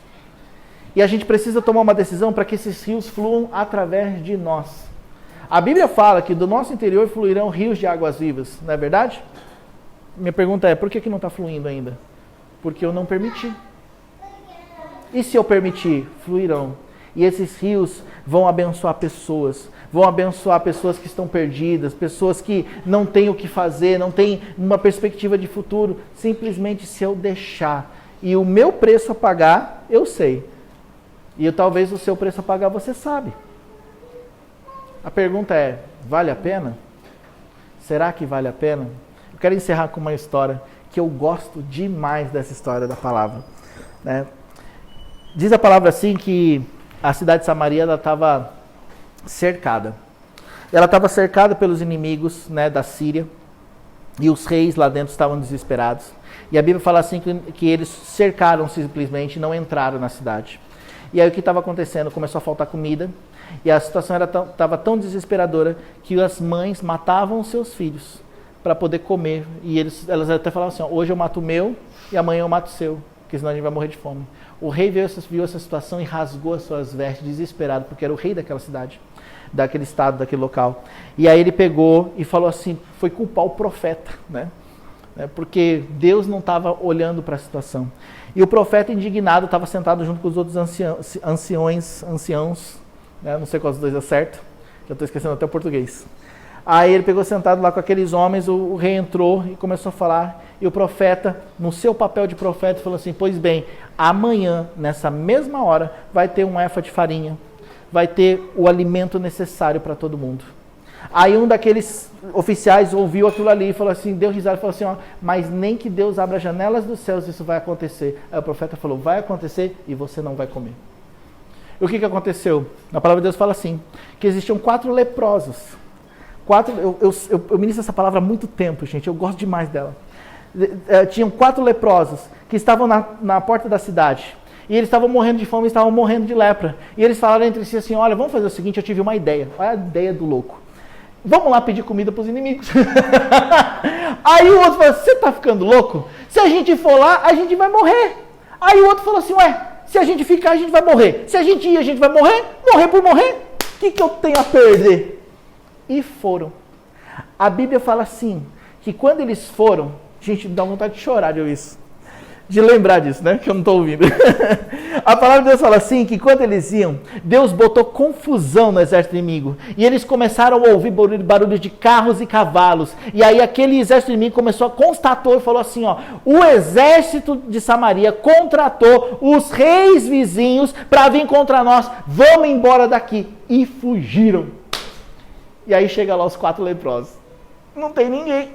E a gente precisa tomar uma decisão para que esses rios fluam através de nós. A Bíblia fala que do nosso interior fluirão rios de águas vivas, não é verdade? Minha pergunta é, por que não está fluindo ainda? Porque eu não permiti. E se eu permitir, fluirão. E esses rios vão abençoar pessoas que estão perdidas, pessoas que não têm o que fazer, não têm uma perspectiva de futuro, simplesmente se eu deixar. E o meu preço a pagar, eu sei. E talvez o seu preço a pagar, você sabe. A pergunta é, vale a pena? Será que vale a pena? Eu quero encerrar com uma história que eu gosto demais dessa história da palavra, né? Diz a palavra assim que a cidade de Samaria estava cercada. Ela estava cercada pelos inimigos, né, da Síria, e os reis lá dentro estavam desesperados. E a Bíblia fala assim que eles cercaram simplesmente e não entraram na cidade. E aí o que estava acontecendo? Começou a faltar comida e a situação estava tão desesperadora que as mães matavam os seus filhos para poder comer. E elas até falavam assim, hoje eu mato o meu e amanhã eu mato o seu, porque senão a gente vai morrer de fome. O rei viu essa situação e rasgou as suas vestes, desesperado, porque era o rei daquela cidade. daquele estado, daquele local. E aí ele pegou e falou assim, foi culpar o profeta, né? Porque Deus não estava olhando para a situação. E o profeta indignado estava sentado junto com os outros anciãos, né? Não sei qual dos dois é certo, já estou esquecendo até o português. Aí ele pegou sentado lá com aqueles homens, o rei entrou e começou a falar, e o profeta, no seu papel de profeta, falou assim, pois bem, amanhã, nessa mesma hora, vai ter um efa de farinha, vai ter o alimento necessário para todo mundo. Aí um daqueles oficiais ouviu aquilo ali e falou assim, deu risada e falou assim, ó, mas nem que Deus abra as janelas dos céus, isso vai acontecer. Aí o profeta falou, vai acontecer e você não vai comer. E o que aconteceu? Na palavra de Deus fala assim, que existiam 4 leprosos. Eu ministro essa palavra há muito tempo, gente, eu gosto demais dela. Tinham 4 leprosos que estavam na porta da cidade. E eles estavam morrendo de fome, estavam morrendo de lepra. E eles falaram entre si assim, olha, vamos fazer o seguinte, eu tive uma ideia. Olha a ideia do louco. Vamos lá pedir comida para os inimigos. Aí o outro falou, você está ficando louco? Se a gente for lá, a gente vai morrer. Aí o outro falou assim, ué, se a gente ficar, a gente vai morrer. Se a gente ir, a gente vai morrer? Morrer por morrer? O que eu tenho a perder? E foram. A Bíblia fala assim, que quando eles foram, gente, dá vontade de chorar de ouvir isso. De lembrar disso, né? Que eu não estou ouvindo. A palavra de Deus fala assim, que quando eles iam, Deus botou confusão no exército inimigo. E eles começaram a ouvir barulhos de carros e cavalos. E aí aquele exército inimigo começou a constatar e falou assim, ó, o exército de Samaria contratou os reis vizinhos para vir contra nós. Vamos embora daqui. E fugiram. E aí chega lá os 4 leprosos. Não tem ninguém.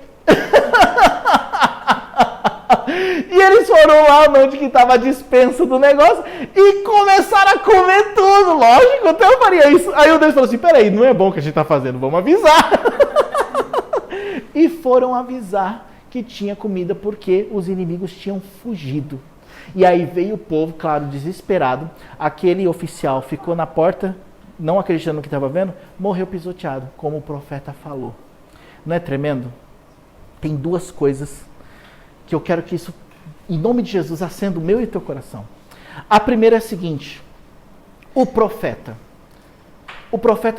E eles foram lá onde que estava a dispensa do negócio e começaram a comer tudo. Lógico, até eu faria isso. Aí o Deus falou assim, peraí, não é bom o que a gente está fazendo, vamos avisar. E foram avisar que tinha comida porque os inimigos tinham fugido. E aí veio o povo, claro, desesperado. Aquele oficial ficou na porta, não acreditando no que estava vendo, morreu pisoteado, como o profeta falou. Não é tremendo? Tem 2 coisas que eu quero que isso, em nome de Jesus, acenda o meu e o teu coração. A primeira é a seguinte, o profeta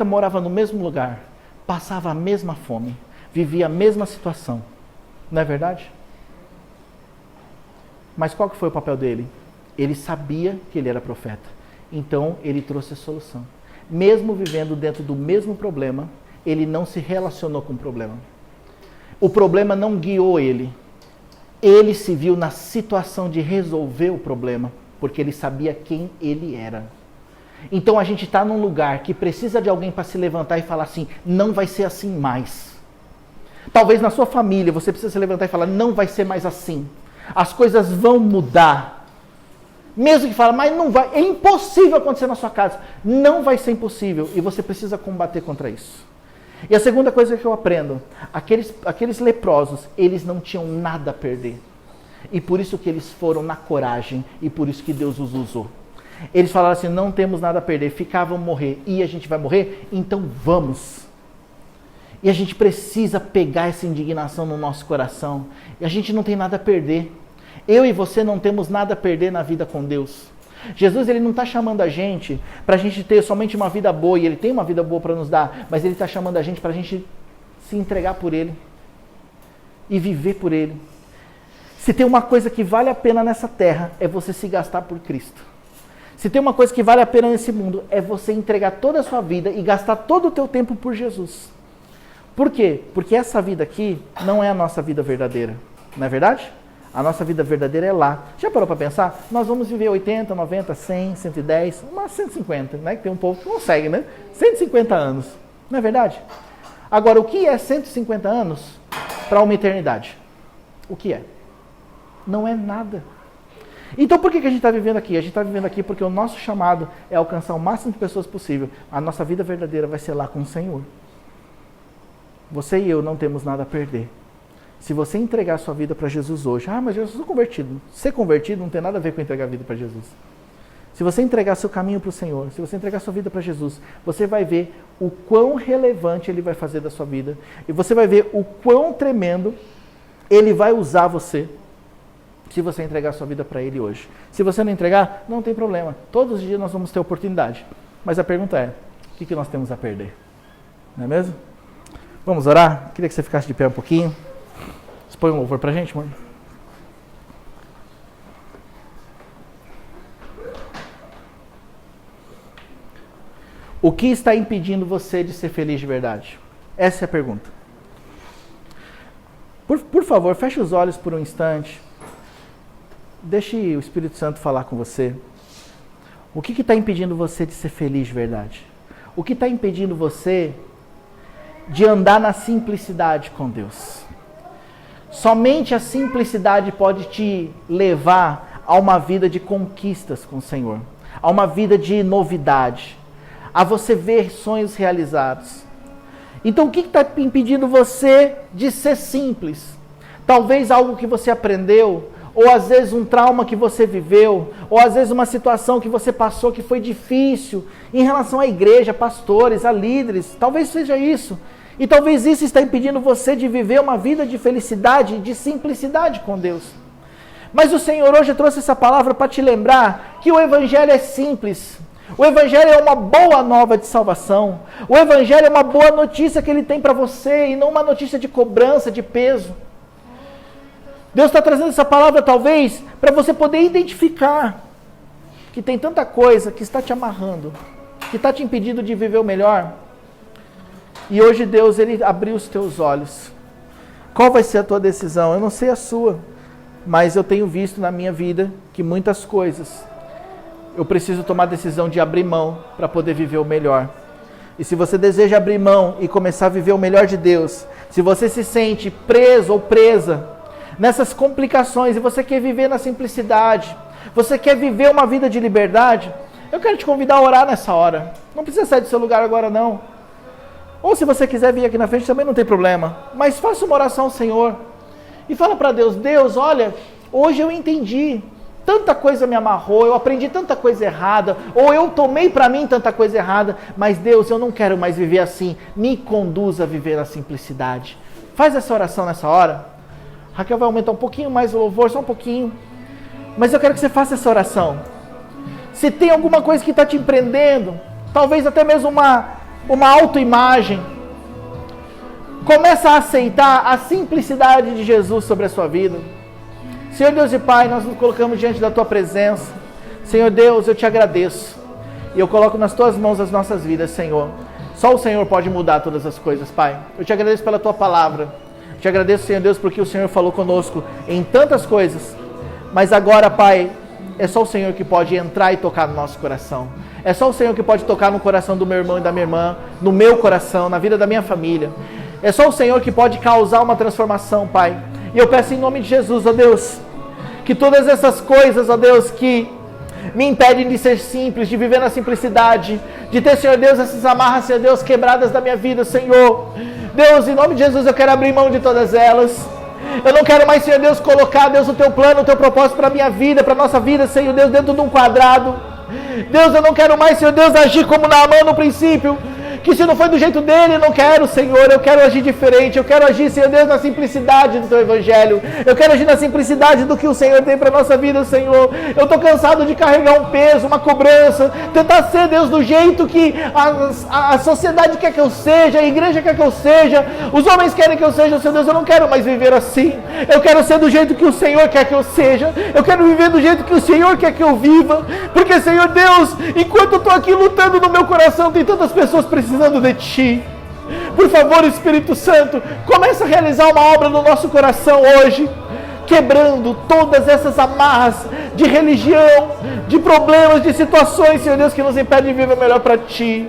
morava no mesmo lugar, passava a mesma fome, vivia a mesma situação. Não é verdade? Mas qual que foi o papel dele? Ele sabia que ele era profeta, então ele trouxe a solução. Mesmo vivendo dentro do mesmo problema, ele não se relacionou com o problema. O problema não guiou ele. Ele se viu na situação de resolver o problema, porque ele sabia quem ele era. Então a gente está num lugar que precisa de alguém para se levantar e falar assim, não vai ser assim mais. Talvez na sua família você precisa se levantar e falar, não vai ser mais assim. As coisas vão mudar. Mesmo que fala, mas não vai, é impossível acontecer na sua casa. Não vai ser impossível e você precisa combater contra isso. E a segunda coisa que eu aprendo, aqueles leprosos, eles não tinham nada a perder. E por isso que eles foram na coragem e por isso que Deus os usou. Eles falaram assim, não temos nada a perder, ficavam morrer e a gente vai morrer, então vamos. E a gente precisa pegar essa indignação no nosso coração. E a gente não tem nada a perder. Eu e você não temos nada a perder na vida com Deus. Jesus, ele não está chamando a gente para a gente ter somente uma vida boa, e ele tem uma vida boa para nos dar, mas ele está chamando a gente para a gente se entregar por ele e viver por ele. Se tem uma coisa que vale a pena nessa terra, é você se gastar por Cristo. Se tem uma coisa que vale a pena nesse mundo, é você entregar toda a sua vida e gastar todo o teu tempo por Jesus. Por quê? Porque essa vida aqui não é a nossa vida verdadeira, não é verdade? A nossa vida verdadeira é lá. Já parou para pensar? Nós vamos viver 80, 90, 100, 110, umas 150, né? Que tem um povo que consegue, né? 150 anos. Não é verdade? Agora, o que é 150 anos para uma eternidade? O que é? Não é nada. Então, por que a gente está vivendo aqui? A gente está vivendo aqui porque o nosso chamado é alcançar o máximo de pessoas possível. A nossa vida verdadeira vai ser lá com o Senhor. Você e eu não temos nada a perder. Se você entregar a sua vida para Jesus hoje, mas eu sou convertido. Ser convertido não tem nada a ver com entregar a vida para Jesus. Se você entregar seu caminho para o Senhor, se você entregar sua vida para Jesus, você vai ver o quão relevante Ele vai fazer da sua vida. E você vai ver o quão tremendo Ele vai usar você, se você entregar sua vida para Ele hoje. Se você não entregar, não tem problema. Todos os dias nós vamos ter oportunidade. Mas a pergunta é, o que nós temos a perder? Não é mesmo? Vamos orar? Queria que você ficasse de pé um pouquinho. Você põe um louvor pra gente, mano? O que está impedindo você de ser feliz de verdade? Essa é a pergunta. Por favor, feche os olhos por um instante. Deixe o Espírito Santo falar com você. O que está impedindo você de ser feliz de verdade? O que está impedindo você de andar na simplicidade com Deus? Somente a simplicidade pode te levar a uma vida de conquistas com o Senhor, a uma vida de novidade, a você ver sonhos realizados. Então o que está impedindo você de ser simples? Talvez algo que você aprendeu, ou às vezes um trauma que você viveu, ou às vezes uma situação que você passou que foi difícil em relação à igreja, a pastores, a líderes. Talvez seja isso. E talvez isso está impedindo você de viver uma vida de felicidade, de simplicidade com Deus. Mas o Senhor hoje trouxe essa palavra para te lembrar que o Evangelho é simples. O Evangelho é uma boa nova de salvação. O Evangelho é uma boa notícia que Ele tem para você e não uma notícia de cobrança, de peso. Deus está trazendo essa palavra talvez para você poder identificar que tem tanta coisa que está te amarrando, que está te impedindo de viver o melhor. E hoje Deus, Ele abriu os teus olhos. Qual vai ser a tua decisão? Eu não sei a sua, mas eu tenho visto na minha vida que muitas coisas eu preciso tomar a decisão de abrir mão para poder viver o melhor. E se você deseja abrir mão e começar a viver o melhor de Deus, se você se sente preso ou presa nessas complicações e você quer viver na simplicidade, você quer viver uma vida de liberdade, eu quero te convidar a orar nessa hora. Não precisa sair do seu lugar agora não. Ou se você quiser vir aqui na frente também não tem problema. Mas faça uma oração ao Senhor e fala para Deus: Deus, olha, hoje eu entendi, tanta coisa me amarrou, eu aprendi tanta coisa errada, ou eu tomei para mim tanta coisa errada, mas Deus, eu não quero mais viver assim, me conduza a viver na simplicidade. Faz essa oração nessa hora. Raquel vai aumentar um pouquinho mais o louvor, só um pouquinho. Mas eu quero que você faça essa oração. Se tem alguma coisa que está te empreendendo, talvez até mesmo uma autoimagem, começa a aceitar a simplicidade de Jesus sobre a sua vida. Senhor Deus e Pai, nós nos colocamos diante da Tua presença. Senhor Deus, eu te agradeço. E eu coloco nas Tuas mãos as nossas vidas, Senhor. Só o Senhor pode mudar todas as coisas, Pai. Eu te agradeço pela Tua palavra. Te agradeço, Senhor Deus, porque o Senhor falou conosco em tantas coisas. Mas agora, Pai, é só o Senhor que pode entrar e tocar no nosso coração. É só o Senhor que pode tocar no coração do meu irmão e da minha irmã, no meu coração, na vida da minha família. É só o Senhor que pode causar uma transformação, Pai. E eu peço em nome de Jesus, ó Deus, que todas essas coisas, ó Deus, que me impedem de ser simples, de viver na simplicidade, de ter, Senhor Deus, essas amarras, Senhor Deus, quebradas da minha vida, Senhor. Deus, em nome de Jesus, eu quero abrir mão de todas elas. Eu não quero mais, Senhor Deus, colocar, Deus, o Teu plano, o Teu propósito para a minha vida, para a nossa vida, Senhor Deus, dentro de um quadrado. Deus, eu não quero mais, Senhor Deus, agir como Naamã no princípio, que se não foi do jeito dele, eu não quero, Senhor, eu quero agir diferente, eu quero agir, Senhor Deus, na simplicidade do Teu Evangelho, eu quero agir na simplicidade do que o Senhor tem para a nossa vida, Senhor. Eu estou cansado de carregar um peso, uma cobrança, tentar ser, Deus, do jeito que a sociedade quer que eu seja, a igreja quer que eu seja, os homens querem que eu seja, Senhor Deus, eu não quero mais viver assim, eu quero ser do jeito que o Senhor quer que eu seja, eu quero viver do jeito que o Senhor quer que eu viva, porque, Senhor Deus, enquanto eu estou aqui lutando no meu coração, tem tantas pessoas precisando de Ti. Por favor, Espírito Santo, começa a realizar uma obra no nosso coração hoje, quebrando todas essas amarras de religião, de problemas, de situações, Senhor Deus, que nos impedem de viver melhor para Ti.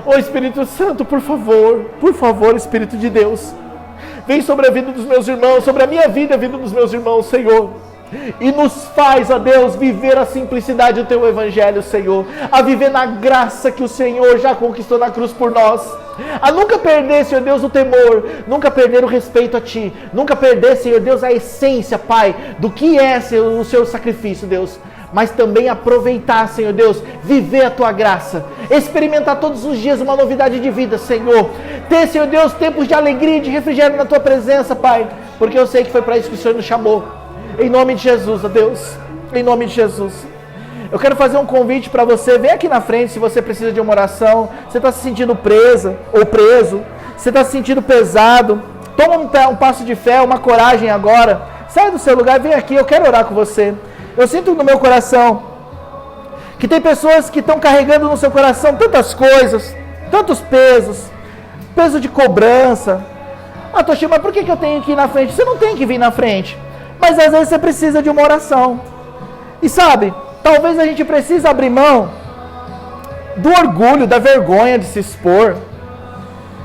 Ô Espírito Santo, por favor, Espírito de Deus, vem sobre a vida dos meus irmãos, sobre a minha vida e a vida dos meus irmãos, Senhor. E nos faz, ó Deus, viver a simplicidade do Teu Evangelho, Senhor. A viver na graça que o Senhor já conquistou na cruz por nós. A nunca perder, Senhor Deus, o temor. Nunca perder o respeito a Ti. Nunca perder, Senhor Deus, a essência, Pai, do que é, Senhor, o Seu sacrifício, Deus. Mas também aproveitar, Senhor Deus, viver a Tua graça. Experimentar todos os dias uma novidade de vida, Senhor. Ter, Senhor Deus, tempos de alegria e de refrigério na Tua presença, Pai. Porque eu sei que foi para isso que o Senhor nos chamou. Em nome de Jesus, ó Deus, em nome de Jesus. Eu quero fazer um convite para você. Vem aqui na frente se você precisa de uma oração. Você está se sentindo presa ou preso. Você está se sentindo pesado. Toma um passo de fé, uma coragem agora. Sai do seu lugar, vem aqui, eu quero orar com você. Eu sinto no meu coração que tem pessoas que estão carregando no seu coração tantas coisas, tantos pesos, peso de cobrança. Ah, Toshio, mas por que eu tenho que ir na frente? Você não tem que vir na frente. Mas às vezes você precisa de uma oração. E sabe, talvez a gente precise abrir mão do orgulho, da vergonha de se expor.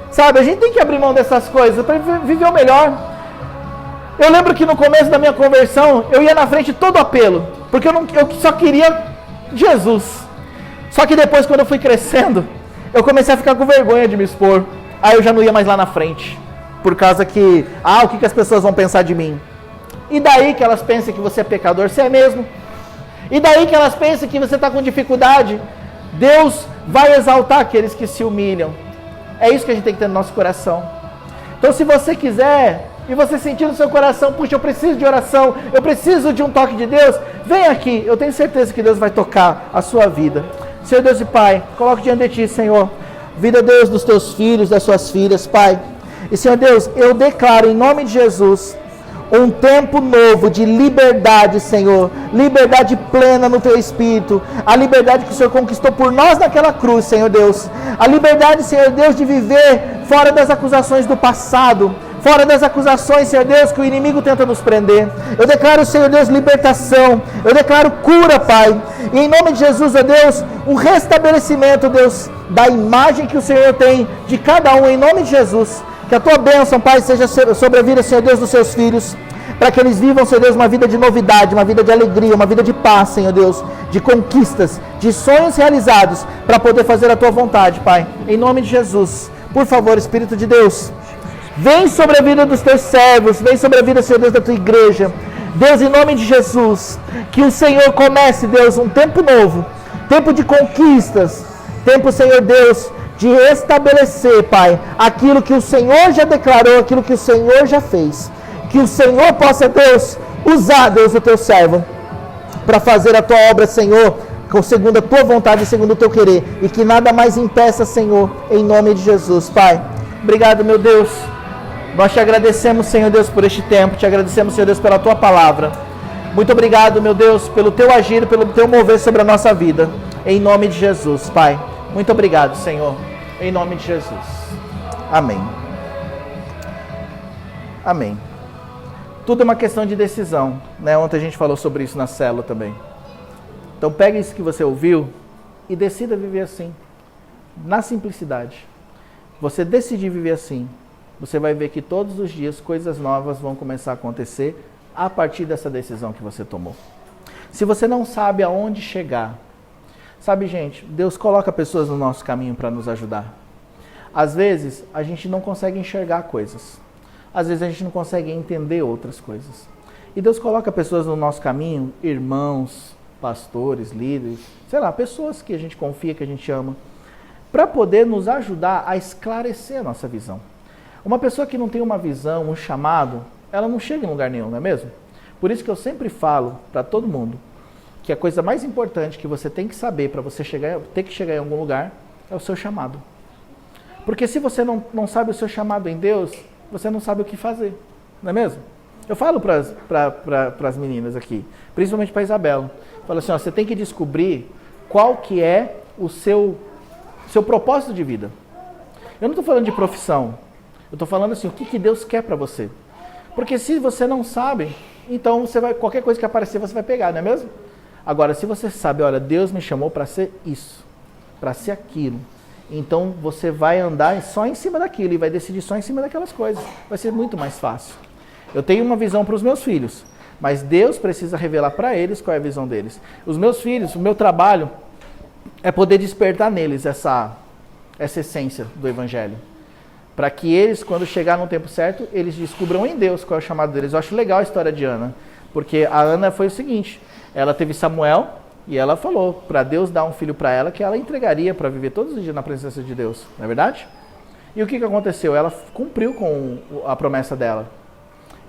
Sabe, a gente tem que abrir mão dessas coisas para viver o melhor. Eu lembro que no começo da minha conversão, eu ia na frente todo apelo, porque eu só queria Jesus. Só que depois, quando eu fui crescendo, eu comecei a ficar com vergonha de me expor. Aí eu já não ia mais lá na frente, por causa que, o que as pessoas vão pensar de mim? E daí que elas pensam que você é pecador, você é mesmo? E daí que elas pensam que você está com dificuldade? Deus vai exaltar aqueles que se humilham. É isso que a gente tem que ter no nosso coração. Então, se você quiser, e você sentir no seu coração, puxa, eu preciso de oração, eu preciso de um toque de Deus, vem aqui, eu tenho certeza que Deus vai tocar a sua vida. Senhor Deus e Pai, coloco diante de Ti, Senhor, vida, Deus, dos Teus filhos, das Suas filhas, Pai. E, Senhor Deus, eu declaro em nome de Jesus, um tempo novo de liberdade, Senhor, liberdade plena no Teu Espírito, a liberdade que o Senhor conquistou por nós naquela cruz, Senhor Deus, a liberdade, Senhor Deus, de viver fora das acusações do passado, fora das acusações, Senhor Deus, que o inimigo tenta nos prender. Eu declaro, Senhor Deus, libertação, eu declaro cura, Pai, e em nome de Jesus, ó Deus, um restabelecimento, Deus, da imagem que o Senhor tem de cada um, em nome de Jesus. Que a Tua bênção, Pai, seja sobre a vida, Senhor Deus, dos Seus filhos, para que eles vivam, Senhor Deus, uma vida de novidade, uma vida de alegria, uma vida de paz, Senhor Deus, de conquistas, de sonhos realizados, para poder fazer a Tua vontade, Pai, em nome de Jesus. Por favor, Espírito de Deus, vem sobre a vida dos Teus servos, vem sobre a vida, Senhor Deus, da Tua igreja. Deus, em nome de Jesus, que o Senhor comece, Deus, um tempo novo, tempo de conquistas, tempo, Senhor Deus, de estabelecer, Pai, aquilo que o Senhor já declarou, aquilo que o Senhor já fez. Que o Senhor possa, Deus, usar, Deus, o Teu servo, para fazer a Tua obra, Senhor, segundo a Tua vontade e segundo o Teu querer. E que nada mais impeça, Senhor, em nome de Jesus, Pai. Obrigado, meu Deus. Nós Te agradecemos, Senhor Deus, por este tempo. Te agradecemos, Senhor Deus, pela Tua palavra. Muito obrigado, meu Deus, pelo Teu agir, pelo Teu mover sobre a nossa vida. Em nome de Jesus, Pai. Muito obrigado, Senhor. Em nome de Jesus. Amém. Amém. Tudo é uma questão de decisão, né? Ontem a gente falou sobre isso na célula também. Então pegue isso que você ouviu e decida viver assim. Na simplicidade. Você decidir viver assim, você vai ver que todos os dias coisas novas vão começar a acontecer a partir dessa decisão que você tomou. Se você não sabe aonde chegar, sabe, gente, Deus coloca pessoas no nosso caminho para nos ajudar. Às vezes, a gente não consegue enxergar coisas. Às vezes, a gente não consegue entender outras coisas. E Deus coloca pessoas no nosso caminho, irmãos, pastores, líderes, sei lá, pessoas que a gente confia, que a gente ama, para poder nos ajudar a esclarecer a nossa visão. Uma pessoa que não tem uma visão, um chamado, ela não chega em lugar nenhum, não é mesmo? Por isso que eu sempre falo para todo mundo que a coisa mais importante que você tem que saber para você ter que chegar em algum lugar é o seu chamado. Porque se você não sabe o seu chamado em Deus, você não sabe o que fazer, não é mesmo? Eu falo para as meninas aqui, principalmente para a Isabela, falo assim, ó, você tem que descobrir qual que é o seu propósito de vida. Eu não estou falando de profissão, eu estou falando assim, o que Deus quer para você. Porque se você não sabe, então qualquer coisa que aparecer você vai pegar, não é mesmo? Agora, se você sabe, olha, Deus me chamou para ser isso, para ser aquilo, então você vai andar só em cima daquilo e vai decidir só em cima daquelas coisas. Vai ser muito mais fácil. Eu tenho uma visão para os meus filhos, mas Deus precisa revelar para eles qual é a visão deles. Os meus filhos, o meu trabalho é poder despertar neles essa essência do Evangelho. Para que eles, quando chegar no tempo certo, eles descubram em Deus qual é o chamado deles. Eu acho legal a história de Ana, porque a Ana foi o seguinte, ela teve Samuel e ela falou para Deus dar um filho para ela que ela entregaria para viver todos os dias na presença de Deus, não é verdade? E o que aconteceu? Ela cumpriu com a promessa dela.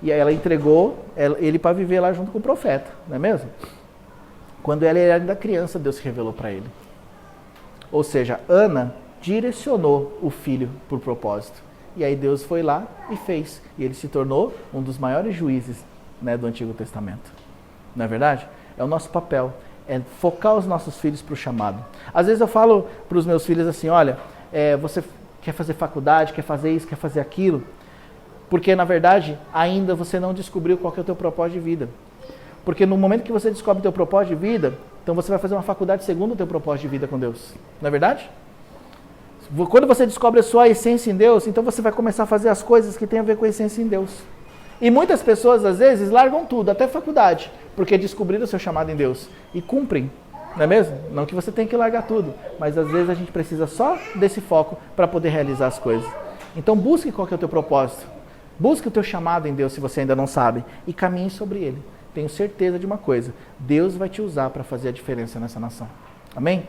E aí ela entregou ele para viver lá junto com o profeta, não é mesmo? Quando ela era ainda criança, Deus se revelou para ele. Ou seja, Ana direcionou o filho por propósito. E aí Deus foi lá e fez. E ele se tornou um dos maiores juízes, né, do Antigo Testamento. Não é verdade? É o nosso papel. É focar os nossos filhos para o chamado. Às vezes eu falo para os meus filhos assim, olha, você quer fazer faculdade, quer fazer isso, quer fazer aquilo, porque na verdade ainda você não descobriu qual que é o teu propósito de vida. Porque no momento que você descobre o teu propósito de vida, então você vai fazer uma faculdade segundo o teu propósito de vida com Deus. Não é verdade? Quando você descobre a sua essência em Deus, então você vai começar a fazer as coisas que têm a ver com a essência em Deus. E muitas pessoas, às vezes, largam tudo, até faculdade, porque descobriram o seu chamado em Deus. E cumprem, não é mesmo? Não que você tenha que largar tudo, mas às vezes a gente precisa só desse foco para poder realizar as coisas. Então busque qual que é o teu propósito. Busque o teu chamado em Deus, se você ainda não sabe, e caminhe sobre ele. Tenho certeza de uma coisa, Deus vai te usar para fazer a diferença nessa nação. Amém?